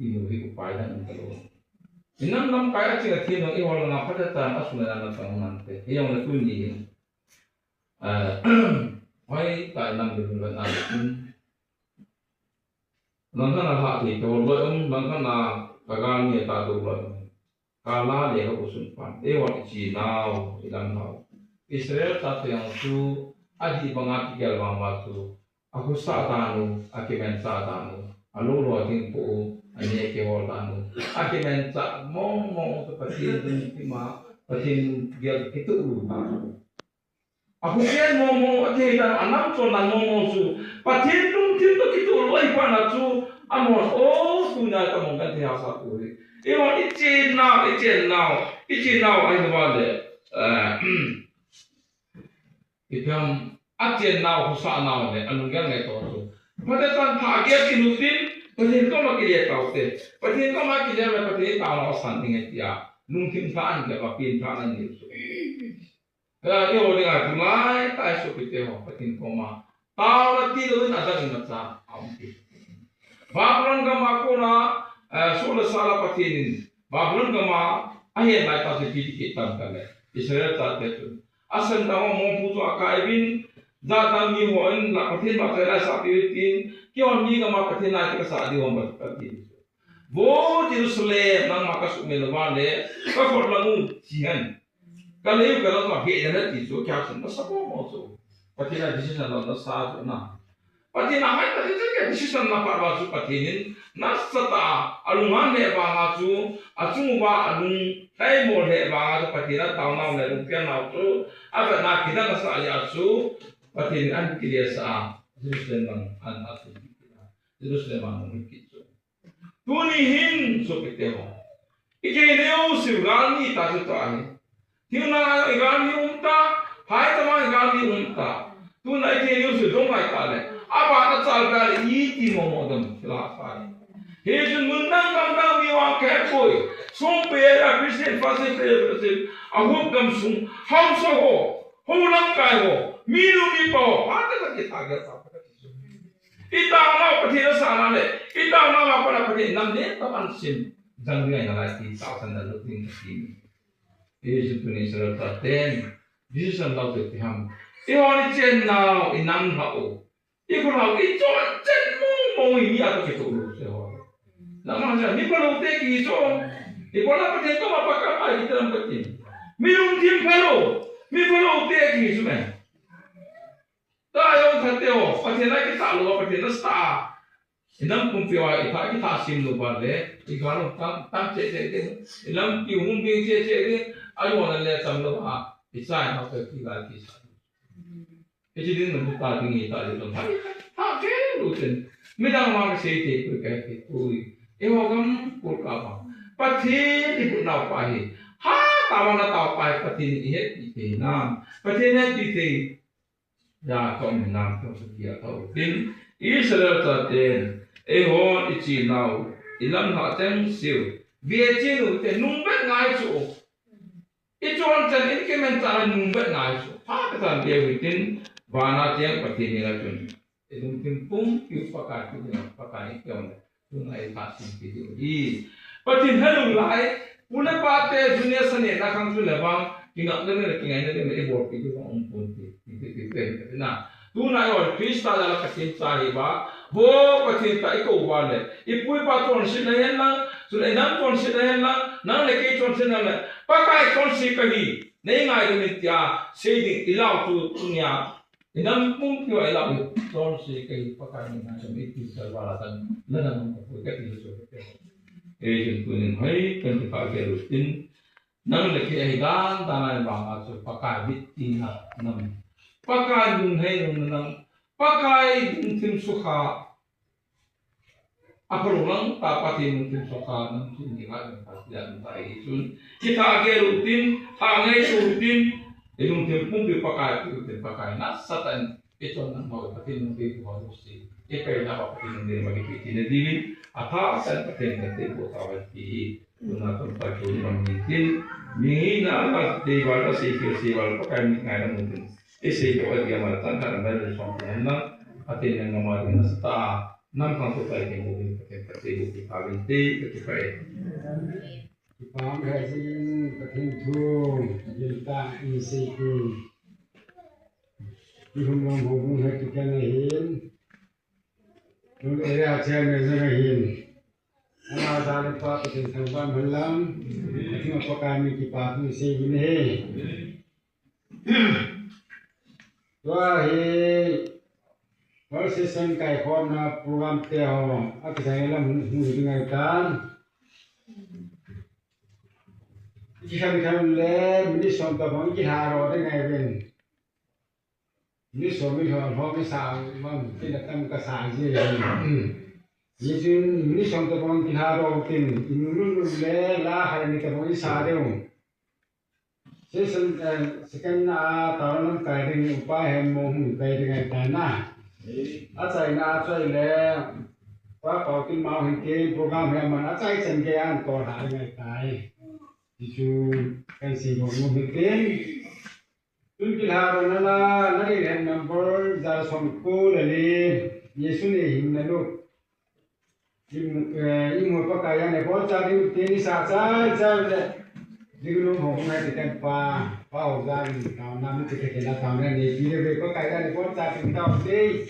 ini hi upai dan kalau inam nam kaya sing athi no i wala nga pada tan asuna na tangunan te yang na tuni ai ta nam de na nangkana ha ti to lo nangkana kagal ni ta do lo kala le ko sun pan e wa chi nau ilang nau Israel ta yang su adi bangati gal ma tu aku sa tanu akimen sa tanu alo lo tin po ani ke ho tanu akimen sa mong to patin tin ma patin gal itu aku kian ngomong ati dan anak so nan ngomong su patin tung tin to kitu lo ipan su amos tuna ka mong kan dia sa tu Ewan ichi now, I don't want it. itam atien naw husa naw le alungyan ngai to so pada tan thagia kinutin patin ko makilia taute patin ko makilia le patin ta lo san tinge tia nungkim tan ke pa pin tan an ni so yo dengar tunai ta so pite ho patin ko ma ta la ti do na ta ni ta ampi babron ga ma ko na so la sala patin babron ga ma ahe mai ta se ti ki tan ka le Israel ta te tu asan ta mo pu to akaibin Zata mi ho en la patin ba kera sa pitin kyo mi ga ma patin na ka sa di ho ba patin bo Jerusalem nang ma ka su me la le ka ko la mu jian ka le ka la he na ti so kya sun sa ko mo so patin na decision la sa so na patin na hai patin ka decision na pa ba su patin na sa ta alungan le ba ma su asu ba alung kai mo le ba ga patin na ta na le lu kya na so aba na kita na sa ya su patin an kilia sa Jerusalem an atu kita Jerusalem an kitso tuni hin so kitero ike neo sivani ta to ai tiuna igani umta hai tama igani umta tuna ike neo su dong ai ta le aba ta chal ga i ti mo modam la fa he jun mundang kam da mi wa ke koi sum pe ra christian fase pe ahum kam sum ham so ho lang kai ho Miru mi po, apa tak kita agak apa tak itu. Kita mau pergi sana le, kita mau apa pergi nam le, taman sim, jangan dia nak lagi tahu sandal lu tinggal sini. Yesus tu ni selalu taten, Yesus selalu tu tiam. Iwan jen nau inam hau, ikut hau itu jen mung ini atau kita urus sewa. Nama saya ni kalau tu kita, ikut apa pergi tu apa kau kita dalam pergi. Miru tim kalau, miru tu kita semua. Tayo kateo patina kita lo patina sta inam kumpiwa ita kita sim lo bale igalo tam che inam ki hum bi che ayo na le sam lo ha isa na ka ki ga ki sa e ji din no ta ding ita lo ta ke lo ten mi dang ma se te ku ka ke tu e ho gam ku ka ba pati di ku na pa hi ha ta wa na ta pa pati ni he ti te na pati ne ti te ya ko mi nam ko dia ko tin Israel ta ten e ho ichi nau ilam ha teng siu vie chi nu te nung bet ngai chu i chon chen in ke men ta nung bet ngai chu pa ka tan be wi tin bana tiang pati ni la chun e nung tin pum yu pa ka ti ni pa ka ni kyong tu ngai pa sin ti di pati halu lai pula pa te dunia sane na khang chu le bang kinga le kinga ne e bor ti ko on pun ti na tu na yo Krista dala patin sahi ba bo patin ta iko ba le ipui pa ton sin na yan lang so le nan ton sin na yan lang nang le ke ton sin na le pa kai ton si ka hi nei ngai ni tia se ding ilau tu tunya inam pung pi wa ilau ton si ka hi pa kai ni na so mi ti sa ba la tan la na mo ko ka ti so ke e jin tu ni hai kan ta ke rutin nang le ke hi dan ta na ba ma so pa kai bit ti na nam pakai dun hai nung nang pakai dun tim suka apa rumang tapati dun tim suka nang sini kan tidak mentai sun kita age rutin hangai rutin dun tim pun dipakai rutin pakai nas satan itu nang mau pati nung tim harus si ikai na pati nung dia bagi piti nedili atau san pati nung tim buat awati guna tempat pun mungkin mina di bawah si wal pakai ngai mungkin isi ko dia maratan kan ada something na ati nang ngamari na sta nam kan to pai ke ni ke pati di pavinte ke pai Pam hasin patin tu jinta isi ku ihum long hong hai tu kan hin tu era chen me zara hin ana da le pa patin sang ban halam ati ma pakai mi ki pa tu isi ni he Wah, kalau season kai kon na program teo, aku saya lam mungkin dengan kan. Jika kita le, mesti sontak bang kita harus dengan ben. Ini suami orang orang sang, bang tidak tahu kesah je. Jadi ini sontak bang kita harus tin, ini le lah hari ni kita bang sah deh. second tawanan kaya rin upah yang mau kaya dengan tanah. Asal na asal le, pau tin mau hingke program yang mana asal sengkean tol hari dengan kaya. Isu kan si mau hingke. Tun kilharon na nari ren member jar somku lali Yesu ne himnalu. Imu pakaian ne bol cari tini saja Dulu ngomongnya di tempat pau dan tahun lalu kita kena tahun ini dia berkaitan dengan kota kita sih.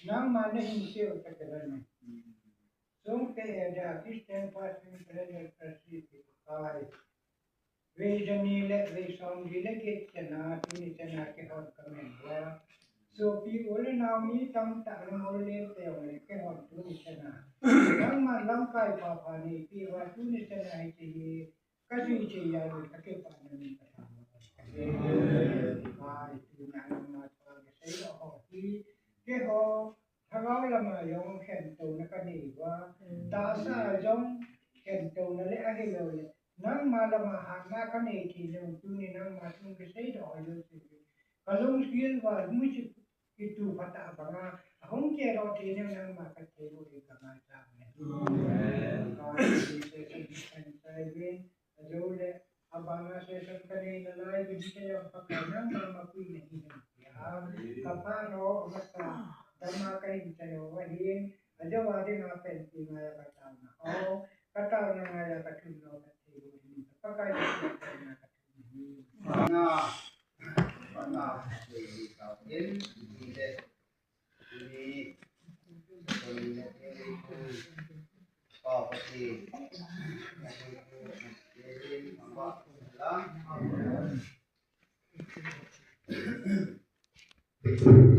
Nang mana hingga terkenal. Song ada Christian Pastor President Presbyterian Kai. Vejani le vesan dile ke chana tuni chana ke hot kamen wa. So pi ole naumi tam ta ole te ole ke hot tuni chana. Nang ma lam kai pa pa ni pi wa tuni chana hai che kasi che ya le ke pa ni ta. Kai tu nang ma ta ke sei ho pi ke ho thagao lama yong khen tu na ka ni wa ta sa jong khen tu na le a he le nang ma lama ha na ka ni ki jong tu ni nang ma tu ke sei do yo si kalung skill wa mu chi ki tu pata ba nga hong ke ro ti ne nang ma ka te ro ka ma cha ne ka ni se se sai bin jo le abana se se ka ni na lai bi ke yo pa ka nang ma ku ni ni ya ka pa ro ma ka Dama kay tayo wahin aja wadi na penti ngaya katana o katana ngaya katuno katiyo pakai na katuno Nah, mana di kampung ini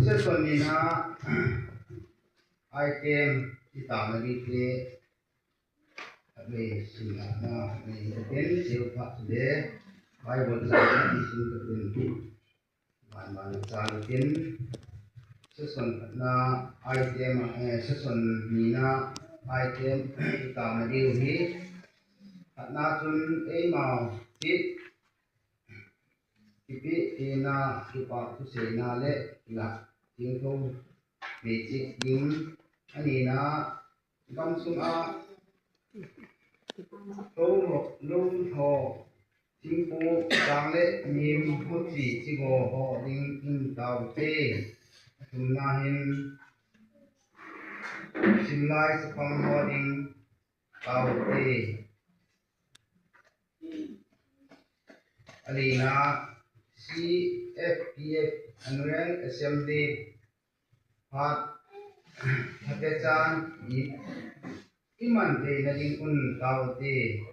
session ni na item kita lagi ke Abe sila na may pen siyo pa de Bible sa isin ka pen man sa pen session na item session ni na item kita lagi uhi na chun e ma ti kipi ina kipa tu se na le la ting ko basic ding ani na gam sum a Tô lung thọ chính phủ sáng lệ niềm hốt chỉ chỉ gò họ đinh in tàu tê chúng na hin xin lai sẽ phong họ đinh tàu tê alina CFPF Annual Assembly Part Hatechan iman te na ding un tao te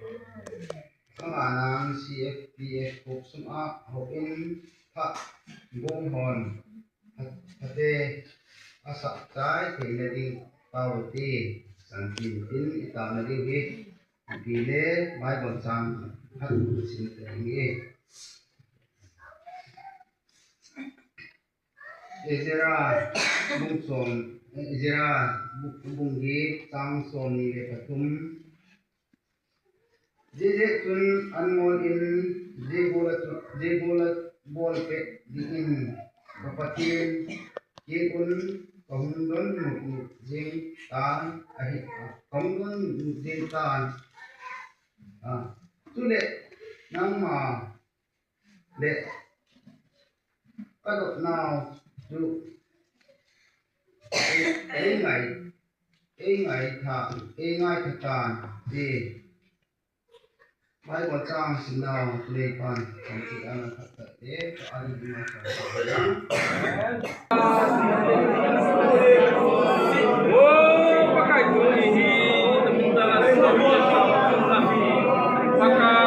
ang anang CFPF kok sum a ho in tha bong hon hate asa tai te na ding tao te sang tin tin ita na ding hi bile mai bon sang hat sin te nge ezera bung son ezera bungi tang soni le patum je chun anmol in je bolat bol pe di in kapatin ye un kahundon mu jing tan ahi kahundon jing tan tule nang ma le kadok now tu e ngày thà tàn thì mai một trang xin nào lên pan không chỉ ăn thật thật để cho anh đi mà pakai ini teman-teman pakai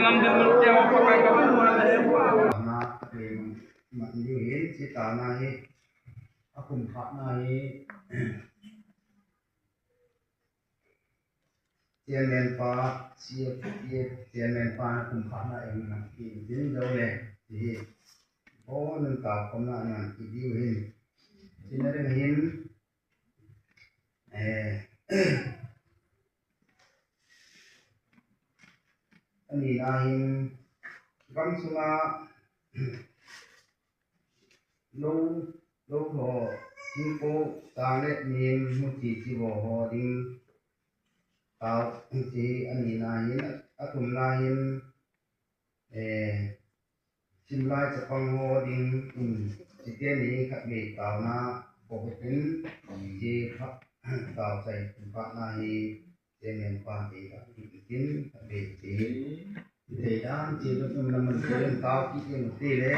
dan kita lagi tadi akum khat nai tiền men pa CFPF tiền men pa akum khat na em na ki din do le thì o nun ta kom na na ki diu hin sinare hin ani na hin gam sunga lâu thọ chính phủ ta lệ niềm một chỉ bỏ họ đinh tạo chỉ anh nhìn là hiện atum là hiện xin lại cho con họ đinh chỉ tiền đi các bị tạo na bộ tính chỉ phát tạo thành phát là hiện tiền nhân quan thì các bị tính các bị chỉ để đang chỉ được mình tiền tạo cái tiền một tỷ đấy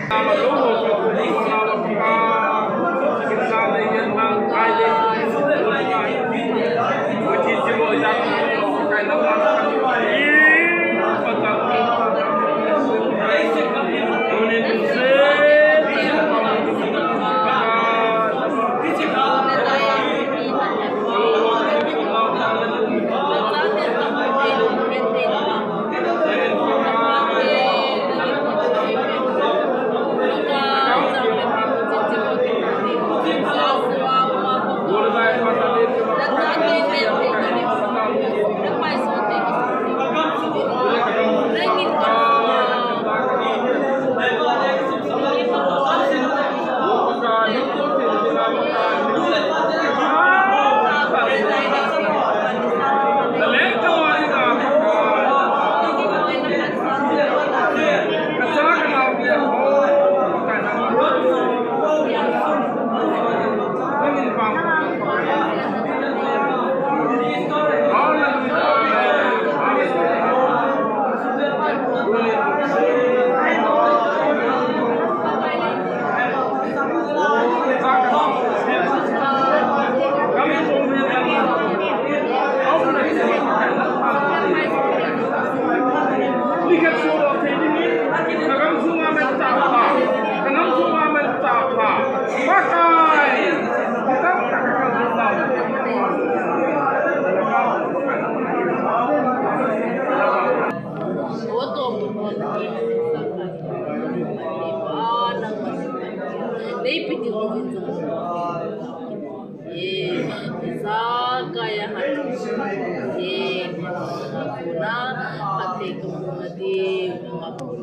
di mengapun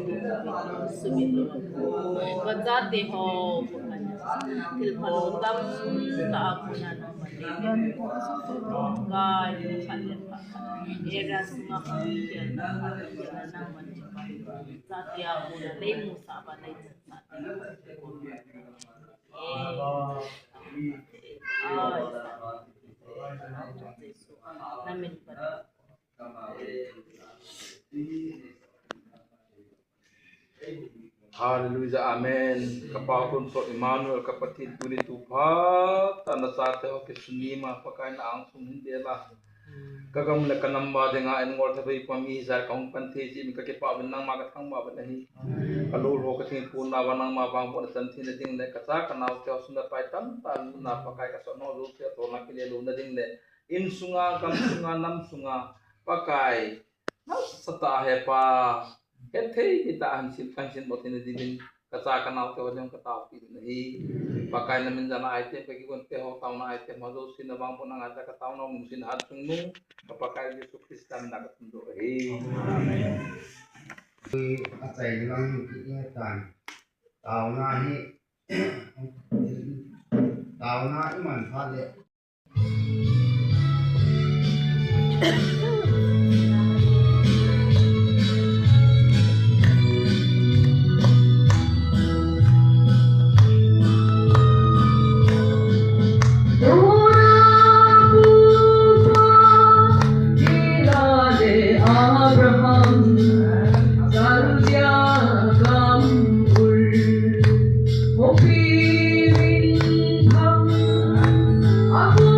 semilo wajate ho bukannya tilpalutam kaapunan maliban ka kalian era sunga kalian naman satya puna lemu sabalay namin pa Haleluya, amen. Kapatun so Emmanuel kapatid tuli tupa tanda sate o kesunima pakain ang sumindela. Kagam na kanamba denga en ngor tabi pamizar kaung pantesi mi kakipabin nang magatang mabanahi. Kalul ho kasing puna wanang mabang po na santin na ding le kasa kanaw tiyo sunda paitan tan na pakai kasono lu tiyo to na kilelu na ding le. In sunga kam sunga nam sunga pakai. Nas sata hepa. Kete kita ansin botin din kasa kanal ko yung kataw pili pakai namin jana item pagi kon te ho taw na item mo sinabang po nang ada kataw na musin hatung mo kapakai Yesus Kristus na katundo amen Atay lang ingatan tao na iman pale Aku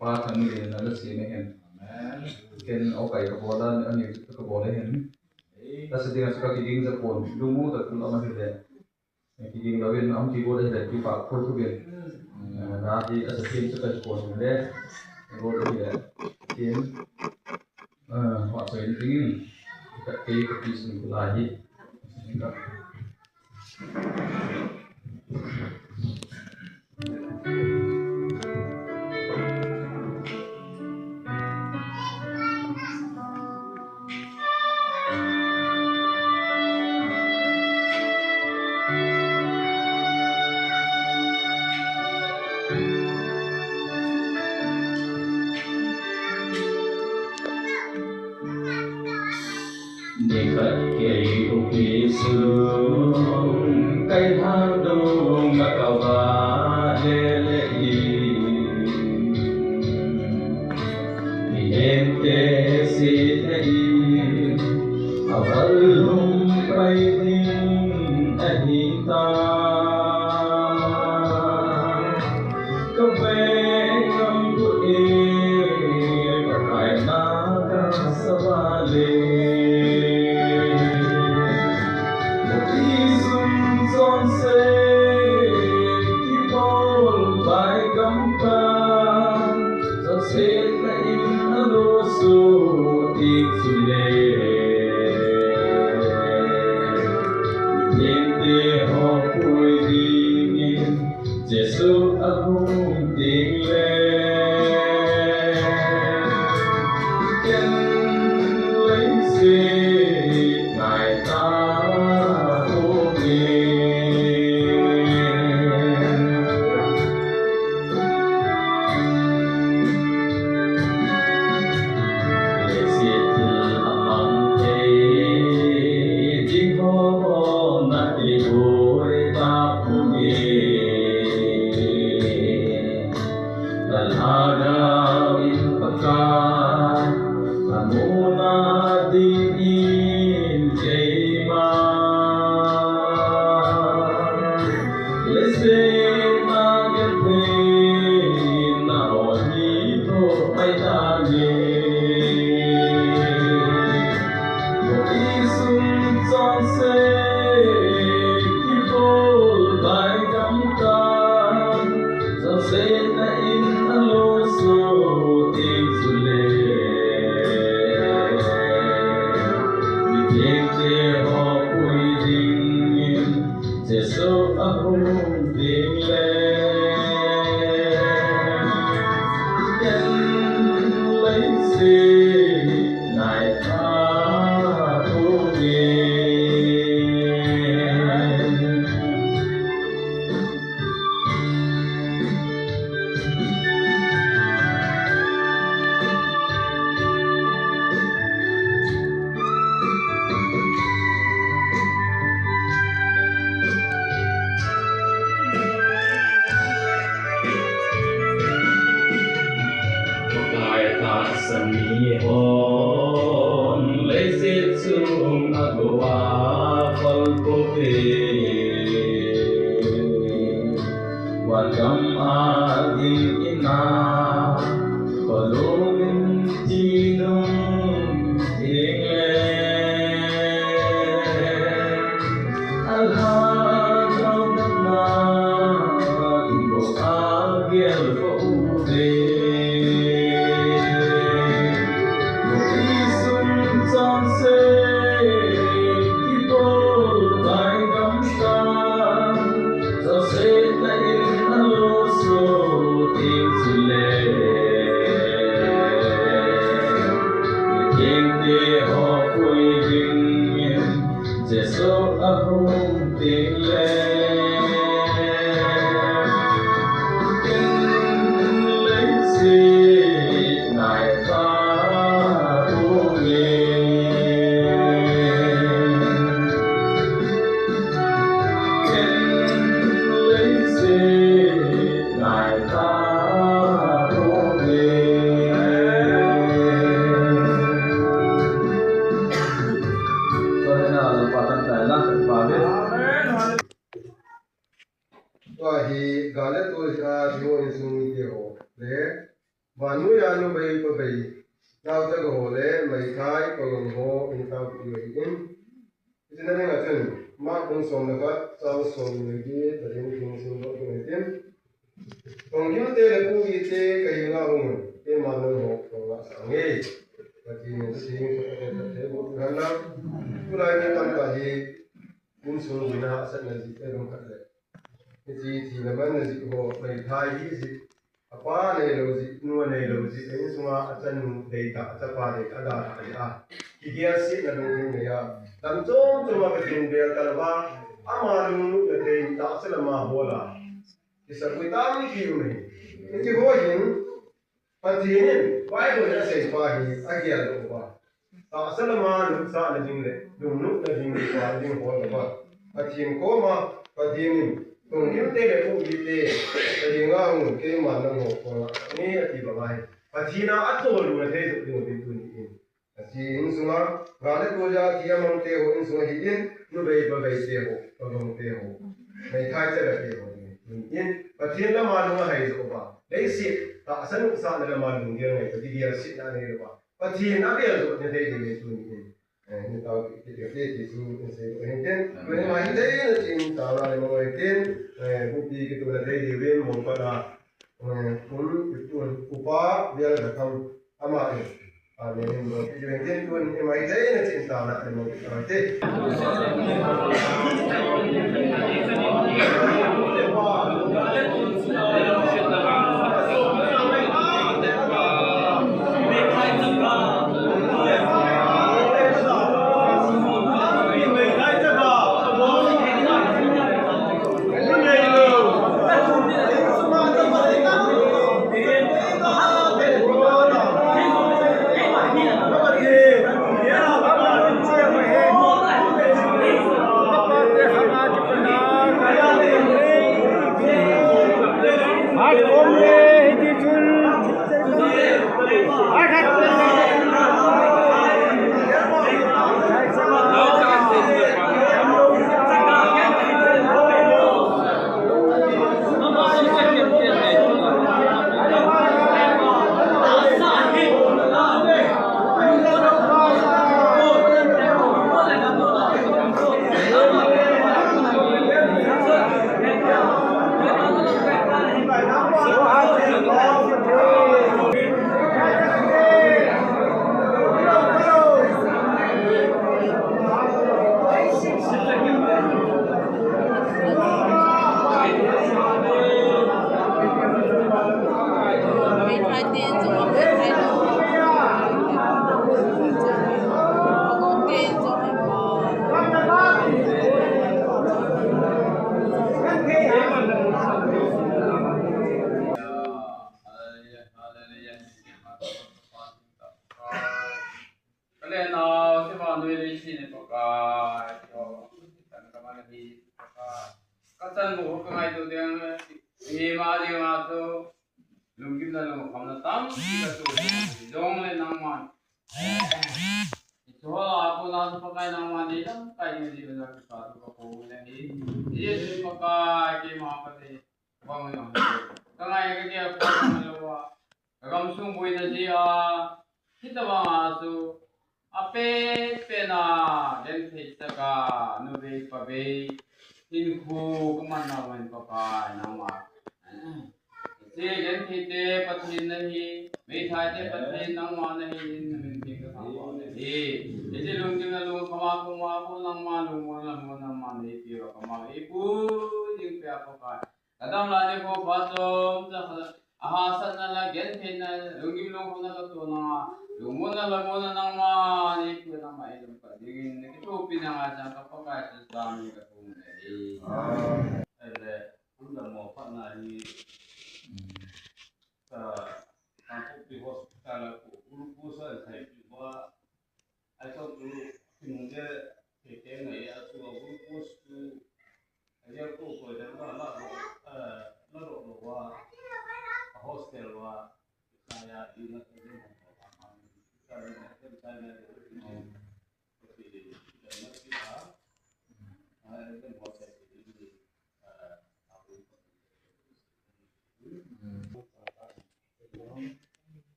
pa thang le na la si me hen ken au kai ka bola ani ka bola hen ta se dinga ka ki ding za pon lu mu ta tu ma he de ki ding lo wen am ki bola he ki pa ko tu ben na di asa tin sa ka pon le go de ya tin wa sai ding ka ki sun la hi ka cây thang đông ngã cao và lê lê em tê si thế ao hum bay tin anh ta có vẻ ngâm của em và hai má ca sa va lê Hãy subscribe và nuôi ăn nuôi bầy có bầy nào cho cái hồ lẽ mấy thái có lòng hồ in tao bị người in cho nên là chân mắc đông sông là phát sau sông người đi và đến kinh sông đó người tiên còn những tên là cụ y tế cái nào không tên mà nó hồ còn là sáng nghe và chỉ nên thế bộ hàng năm cứ lại như tâm cả gì cũng sông người nào sẽ là gì cái đồng cắt đấy cái gì thì là vấn là gì hồ mấy thái gì apa này lâu gì nuôi này lâu gì cái sung à chân đầy tạ chân pa đầy cả đà đầy à cái kia xịt là đông thiên này à đằng trong trong mà cái thiên bèo cả là ama luôn cái thiên tạ sẽ là mà hồ là cái sao người ta mới kêu này cái hồ hình phần thiên vài người đã xây pa hình ai kia là qua tạ sẽ là mà lúc sao là chính này lúc là chính qua chính hồ là qua phần thiên có mà phần thiên còn những tên là phụ y tế thì ngang cái mà nó ngộ còn nghe thì bảo bài và thì nó ăn rồi luôn thế rồi được đến tuần này thì in sung á và đấy tôi ra thì em mong theo in sung thì in nó về theo và mong theo này thay cho là theo in và thì nó mà nó hay rồi bà đấy xịt ta sẵn sàng là mà đúng điều này thì điều xịt là này rồi và thì nó điều rồi như thế thì đến tuần này như tao cái thì chú sẽ hiện trên với mà như thế là chính tao là một cái công ty cái tụi là đây thì bên một cái là cũng upa dia là không ama nên một cái hiện trên tuần em ấy thế là chính tao là một cái thế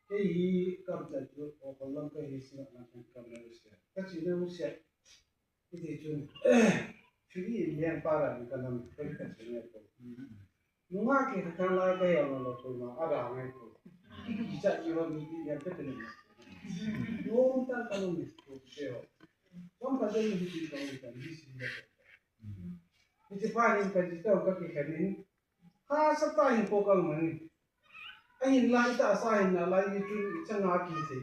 cái cầm tại chỗ ở còn lâm cái gì xưa là cầm lấy xe cái gì đâu xe cái gì chun chú ý liên pa là cái làm cái chuyện này thôi nhưng mà cái thằng nào cái ông nó thôi mà ở đó ngay thôi cái chạy gì mà đi liên cái này nó ta cái nó mình thôi chứ không phải là mình đi đâu cái gì xí đấy cái gì phải nên cái gì đâu cái này ha sắp tới hình cố gắng mà anh lại ta sai na lại như chẳng ngã kỳ thế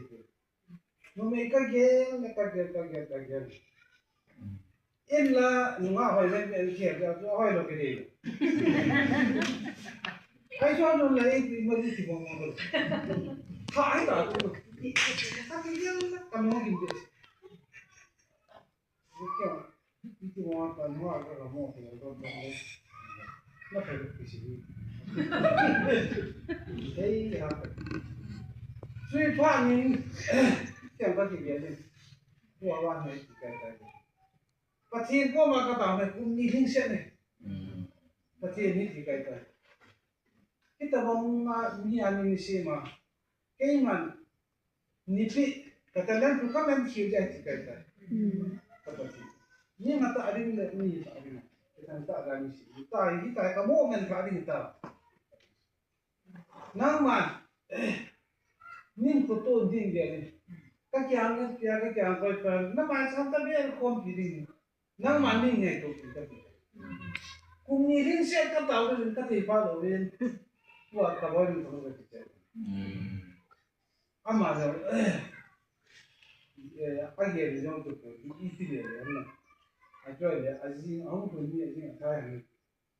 nó mấy cái em là nó hỏi lên cái chuyện cho hỏi được cái gì ai cho nó lấy thì mới đi tìm ngon được phải đó sao cái gì nó cầm nó kinh tế cái đi tìm ngon còn hoa cái là mua thì nó phải được cái gì thế hả suy thoát mình chẳng có gì biệt gì qua qua này cái và thiên có mà các bạn này cũng đi linh xét này và thiên như thì cái kita bang ni ani ni si ma cái mà nipi kata lan tu kan lan khiu ja ti cái kata ti ni ma ta ari ni ni ta ari na kita ta ga ni si ta hi ta ka mo men ka ri ta nang man nin ko to din ge ni ka kyang ko pa na ma sam ta be khom ki din nang man ni ngai to ki ta kum ni rin se ka ta rin ka ti pa lo rin wa ka bo ni ko ga ti che ama da a ge ri jong to ko i ti le na a jo le a ji ang ko ni a ji ta ni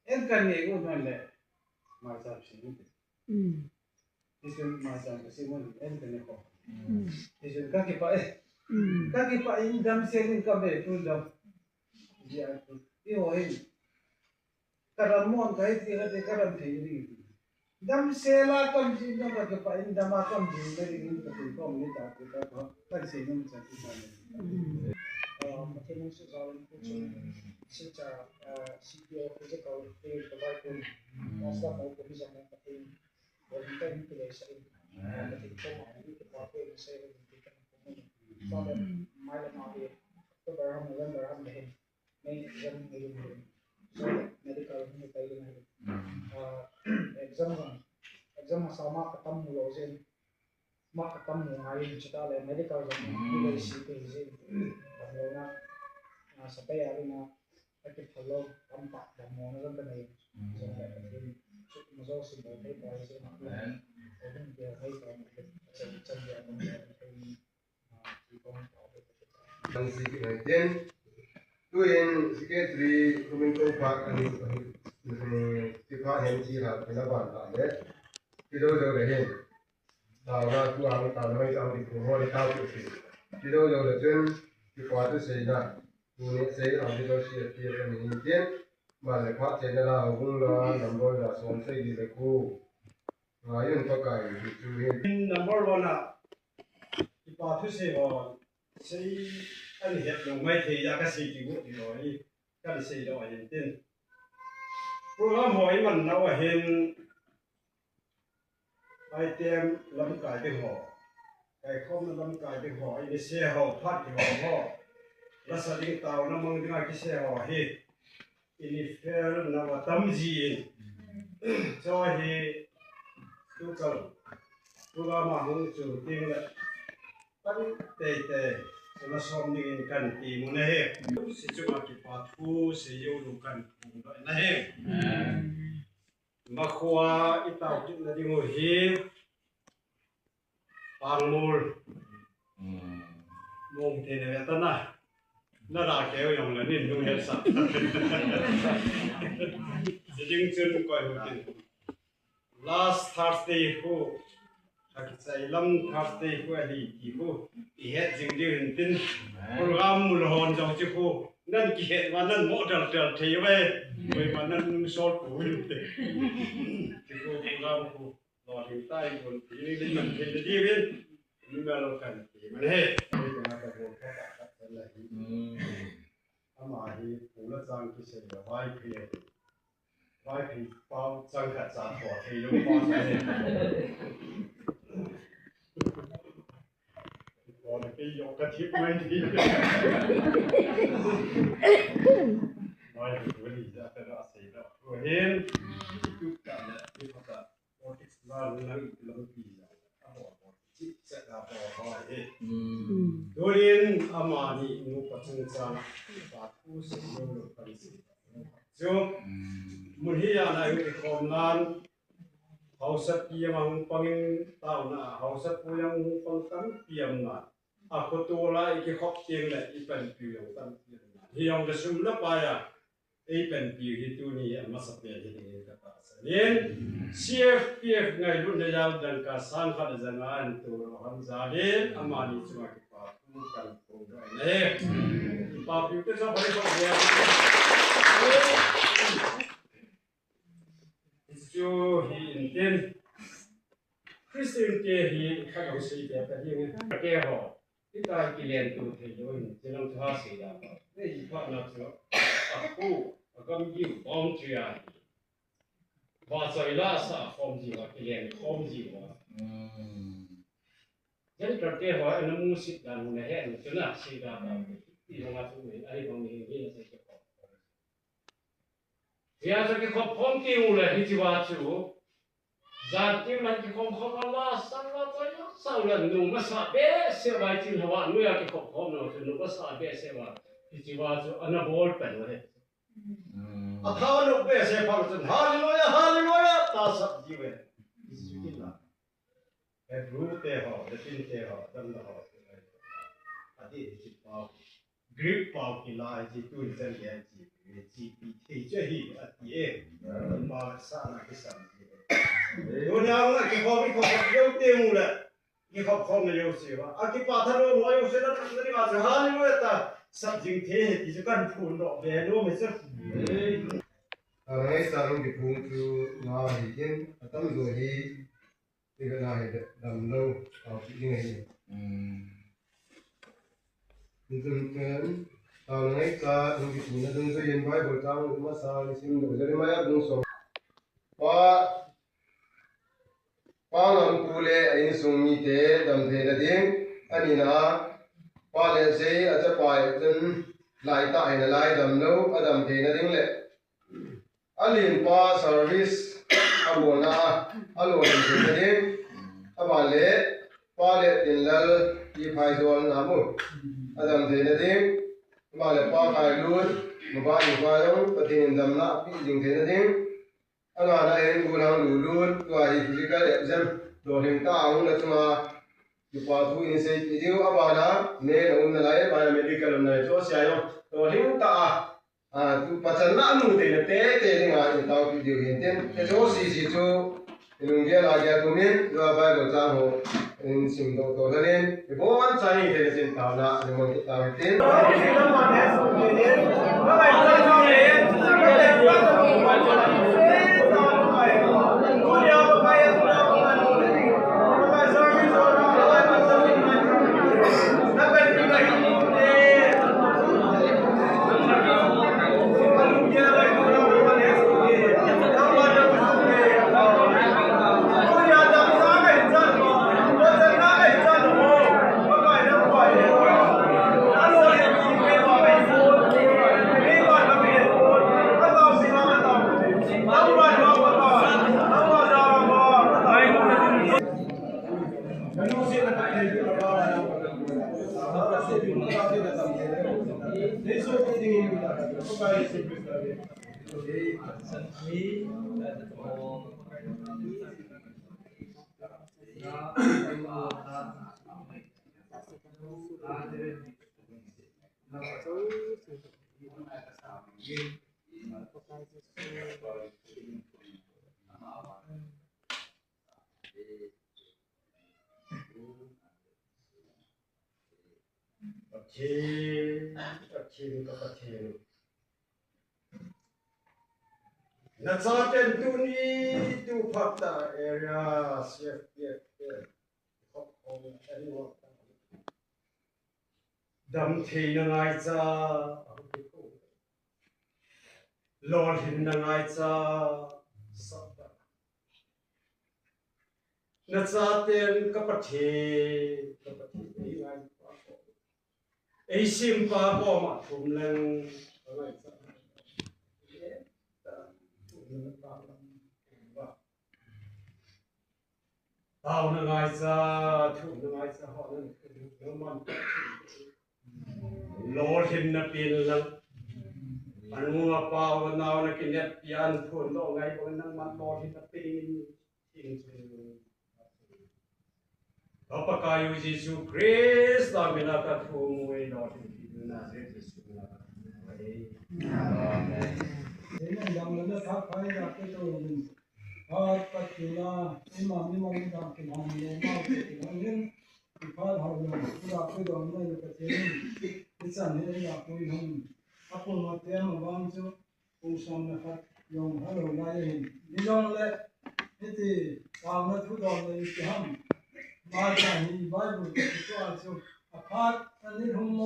en kan ne go don le ma sa shi ni itu macam kesimpulan entah apa. Itu kaki pak ini dalam sering kabe tu dalam dia tu. Iyo ini karamon kait dia tu karam thiri. Dalam sela kam sih dalam kaki pak ini dalam kam sih dari ini tu kom ni tak kita kan sih ni macam tu sana. Macam musuh zaman tu secara CPO kerja kau tu terbaik pun masa mau bisa mengatakan kita ini tidak sering ketika mau itu pakai saya memberikan hukuman pada malam hari itu barang November hari main exam hari so medical ini tadi hari exam sama ketemu lozen mak ketemu hari cerita le medical ini dari situ izin karena sampai hari na kita follow tampak dan mau nonton ini sampai hari Masalah sebab itu kalau saya nak orang dia hay kalau macam dia Yang si kemudian tu yang sekretari Kementerian Pak ani siapa yang siapa kenapa tak ada kita jauh dari tahu lah tu orang tahu lah yang di Pulau di tahu tu kita jauh dari tu siapa tu saya ni saya orang itu siapa yang ini mà phát triển là cũng là number là số xây đi được cô và những cái thì chú ý number one là thì bảo thứ gì mà xây anh hiện đồng mấy thì ra cái gì thì cũng rồi cái gì đó hiện tiền program hỏi mình đâu hiện item làm cái họ cái không làm cái họ cái xe họ thoát cái họ là sao đi tàu nó mang cái xe họ hết ini fair nama tamzin cho hi tu kal tu ga ma hung chu ting la tan te na som ni kan ti mu ne he si chu ma ki pa thu se yo lu kan pu da na he ma khwa i tau ti na ding ho hi pang mul mong te ne ta na น่ารักแก้วอย่างนั้นนี่ดูเห็นสัตว์จริงจริงก็อยู่ที่ last Thursday คู่ถ้าใส่ลำ Thursday คู่อะไรกี่คู่อีเฮ็ดจริงจริงตินโปรแกรมมุลฮอนจงจิคู่นั่นกี่เฮ็ดวันนั้นโมเดลเทียบไปวันนั้นชอตคู่อยู่ที่คู่โปรแกรมคู่รอถึงใต้คนที่นี่มันเป็นดีวินนี่มาลงกันที่มันเฮ้ไม่จะมาตะโกนเข้าปากกันเลยถ้ามาที่ผู้ละจังที่เสียไว้เพียงไว้เพียงเป้าจังขัดสารหัวที่รู้ว่าใช่ก่อนที่ยกกระทิบไม่ดีไม่รู้ดีจะเป็นอะไรแล้วเห็นยุคกันเนี่ยที่เขาจะโอติสมาเรื่องลำปีนะเขาบอกจิตเสกาบอกว่าเอ๊ะโดยเรียนอามานีนุปัจจุบันปาทุสิโยโลกันสิจูมุฮียานายุติคมนั้น Hausat yang pangin tahu na hausat yang pangkan piam na aku tu lah iki hok tiang le ipan piu tan hiang desum lepa ya ipan piu itu ni masa pian ini kata salin CFPF ngai lu ne jauh dan kasan kada jangan tu han zadin amani cuma kita bukan program ni papi tu sampai kau dia जो ही इंटेन क्रिस्टियन के ही खाना उसे क्या करती है क्या हो इतना किलेन तो थे जो इन जनम था से जा नहीं पाना तो आपको अगर ये बॉम चिया बाज़ाइला सा फॉर्म जीवा किलेन फॉर्म जीवा जब करते हो इन मूसिक dan mulai itu nak sih dah di rumah tu ni ada bang ini ni saya cakap biasa kita pom tiu le hijwa chu zat tiu lan kita pom Allah sangat banyak saulan nu masa be sewa tin hawa nu ya kita pom no nu masa be sewa hijwa chu anabol pen le athawa nu be se par chu hallelujah ta sab jiwe isukilla e brute ho de tin te ho dam ho adi ji pau grip pau ki lai ji tu zen ye ji GPT jadi dia masa nak kisah. Dunia orang kita kau jauh temu lah, kita kau ni jauh siapa? Aki patah lo, mau jauh siapa? Nanti macam hal ni kita subjek teh, itu kan pun dok, beno macam. Orang Islam di puncu nah hikin atau dohi tidak nah itu dalam lo atau ini. Mungkin tahun ini kita mungkin punya dengan yang baik bertang masa ini sih jadi maya bungsu. Pangan kule ini sungi teh dalam teh dading anina pale sei aja pai jen lai ta ina lai dalam lo adam teh dading le alin pa service abona alon teh dading abale pale dinlal di pai jual namu adam teh dading Mala pa kai lut mabani parong patin damna pi jing thena ding anga na en gulang lulut wa hi physical exam do hing ta ang na chuma yu pa thu in se video abana ne no na lai biomedical na cho sia yo do hing ta tu pachan na nu te na te ni nga ni ta video hin ten te cho si chu ilung dia la dia tu min do ba go cha ho in sim do to len e bo an chai te sin ta na ni mo ta tin Nazaten tuni tu fakta area CFPF anyone dam thei na ngai cha lord hin na ngai cha sabda nazaten kapathe ei ngai pa ko ei sim pa ko ma thum leng ngai cha tao na ngai cha thu na ngai cha ho na man lord hin na pin lang anu apa wa na na kinet pian phun lo ngai ko nang man lord hin na pin ting chu apa kayu Yesu Christ ta mina ka thu we lord hin na Jesus na amen Ini yang mana tak kaya tak itu ini. Apa kita imam dah kita mau kita ini kita harus kita kita mana kita ini kita ni ya pun hum apa mati yang bangsa urusan nak yang halau lain. Di dalam le itu kamu tu dalam itu ham baca ini Bible itu aja apa ni hum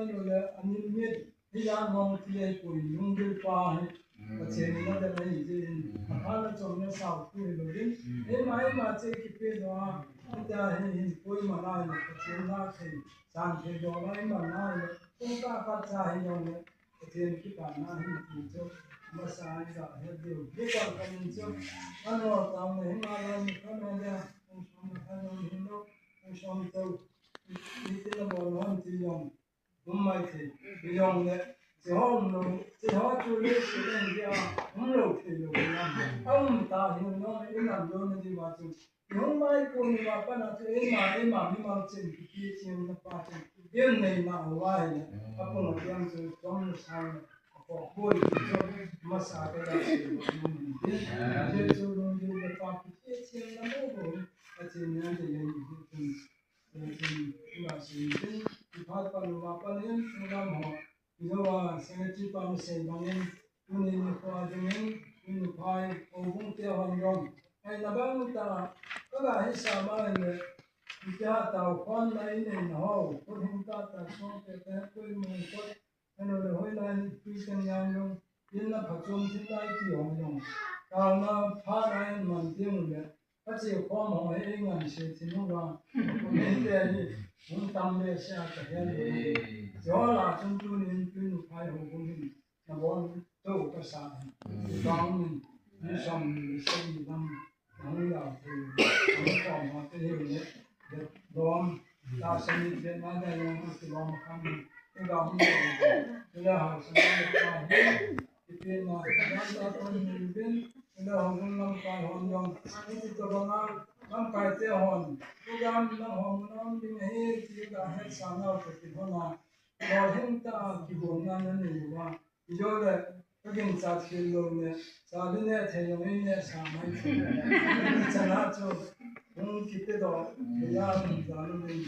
ini le ini dia mau tiada pun mungkin pah Macam ni ada lagi jadi, kalau cuma sahut tu lagi, mai macam kita doa, kita ini koi mana ni, macam nak ni, sampai doa ni mana ni, kita baca yang ni, macam kita mana ni tu, masa ni dah ada, kita kan tu, kalau tahu ni mana ni, kalau dia, kalau ni tu, itu nama orang tu yang, tu yang ni. Chỉ họ chú lý sự lên kia, không lâu thì lâu lắm. Ông ta thì nó làm luôn đi mà chú. Không ai cũng mà bắt đầu em mà trên cái trên nó phát trên. Bên này mà hoài này, aku nói rằng chú trong sáng có coi cho mà sao cái đó thì nên chú luôn đi về phát cái trên nó đâu rồi, trên này thì là gì thì phát vào mà phát lên nó làm họ. Izawa sangat pam sebangin ini kuah dengan ini pai obung tiap orang. Ai nabang ta kalau hisap mana kita tahu kon lain ini hau kon kita tak semua kita koi mungkot anu lehoi lain pisang yang ini pacung kita itu yang kalau pah lain mantiung le pasti kom hau engan setinua ini dia tambah siapa yang Jola tentu ni pun upaya hukum ini, namun tu kesalahan. Kami ni sama sekali dalam anda tu, kami mati ini, dalam dasar ini ada yang dalam kami, dalam kita harus mengaji, kita nak dalam ini, kita harus mengaji yang itu terbangan. Nam kai te hon, program na hon nam ding he kita het sana ke hona. Lord him ta ki bon na ni wa. Jo le kagin sa khil lo ne, sa le ne the yo ne sa mai. Chana cho kite do ya ni da lo ni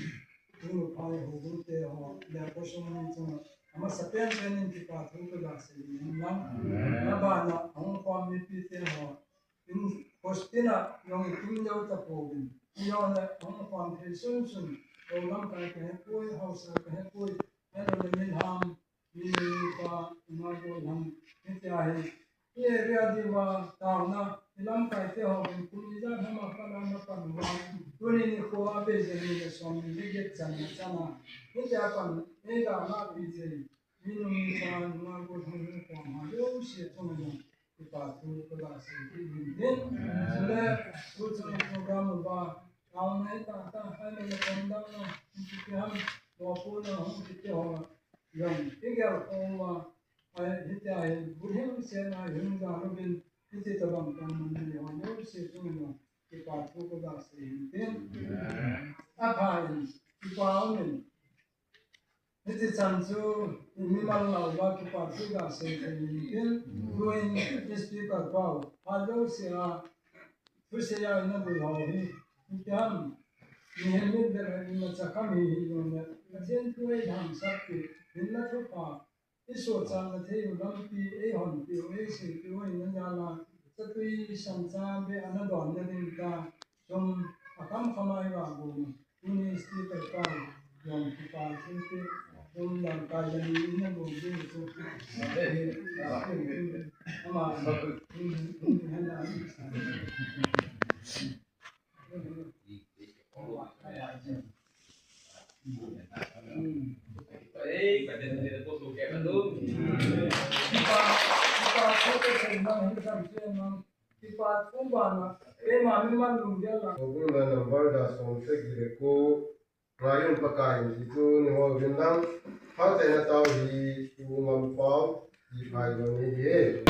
tu pai ho bu te ho ya ko so ni cho ama sapen pen ni pa thu ko da se ni na ba na hong kwa mi pi te ho in postina yung kim yaw ta po yon na hong kwa te sun o lam ka ke ko house ka he ko ano le min ham ni pa ma go ham te ai ye ria di wa ta na lam ka te ho ku ni ja ma pa na pa no tu ni ko a be je ni so mi ge chan chana ni ja pa ni ga ma bi je ni ni pa ma go ham ko ma yo shi to no kita tu kelas ini sudah ujian program apa tahun ini tak hanya lekondang kita maupun kita yang tinggal rumah kita bukan sena yang mungkin kita terbang kemana yang harus itu kita tu kelas ini apa ini kita ini Itu sansu ini malah awak kita sudah sendiri. Doing this people wow. Halo siapa? Saya ini berlalu. Jam ini dari macam kami ini. Macam tu yang sakit. Bila tu pa. Isu jangan tu dalam pi hon pi sih pi ini jalan. Satu sansa be anak doan ni kita. Jom akam kamai bagu. Ini isti terkau. Jom kita sendiri. Jom yang kaya ini boleh itu. Ama Ogula number da som se gire ko ngayun pakai itu ni ho bindang ha te na tau hi tu ngam pau di pai lo ni ye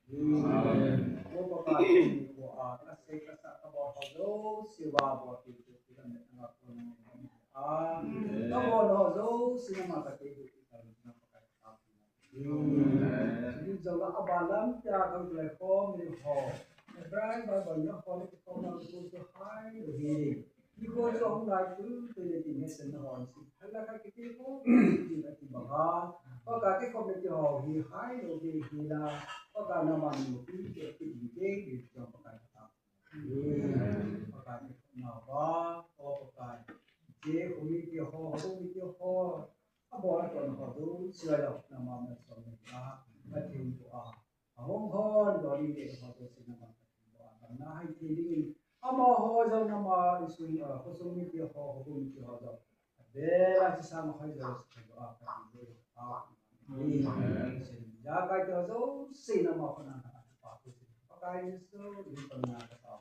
Ko pa ka ni ko kasi kasa ka ba ho siwa ba ti ti kan na ko na na mo no zo sinama ka ti ti kan na pa ka jadi jaga abalam ya ka le ko mi ho Brian ba ba yo ko ni ko na ko to hai do hi ko jo hong lai tu tu le ti ne sen ho si hala ka ki ko ti na ti ba ha ko ka ki ko me ti ho hi hai do hi hi la ko ka na ma ni ti ke ti ke ki jo pa ka ta ko ka ni na ba ko ka je ko mi ti ho ho mi ti ho a bo na ko na ho do si la na ma na so me ka ka ti ko hong hon do ni le ho do si na ma na hai ti ding ama ho zo na ma isu ho so mi ti ho ho mi ti ho zo de la chi sa ma hai zo si ko a ka ti ni ya ka to zo si na ma ko na pa tu pa ka ni so ni ko na ka ta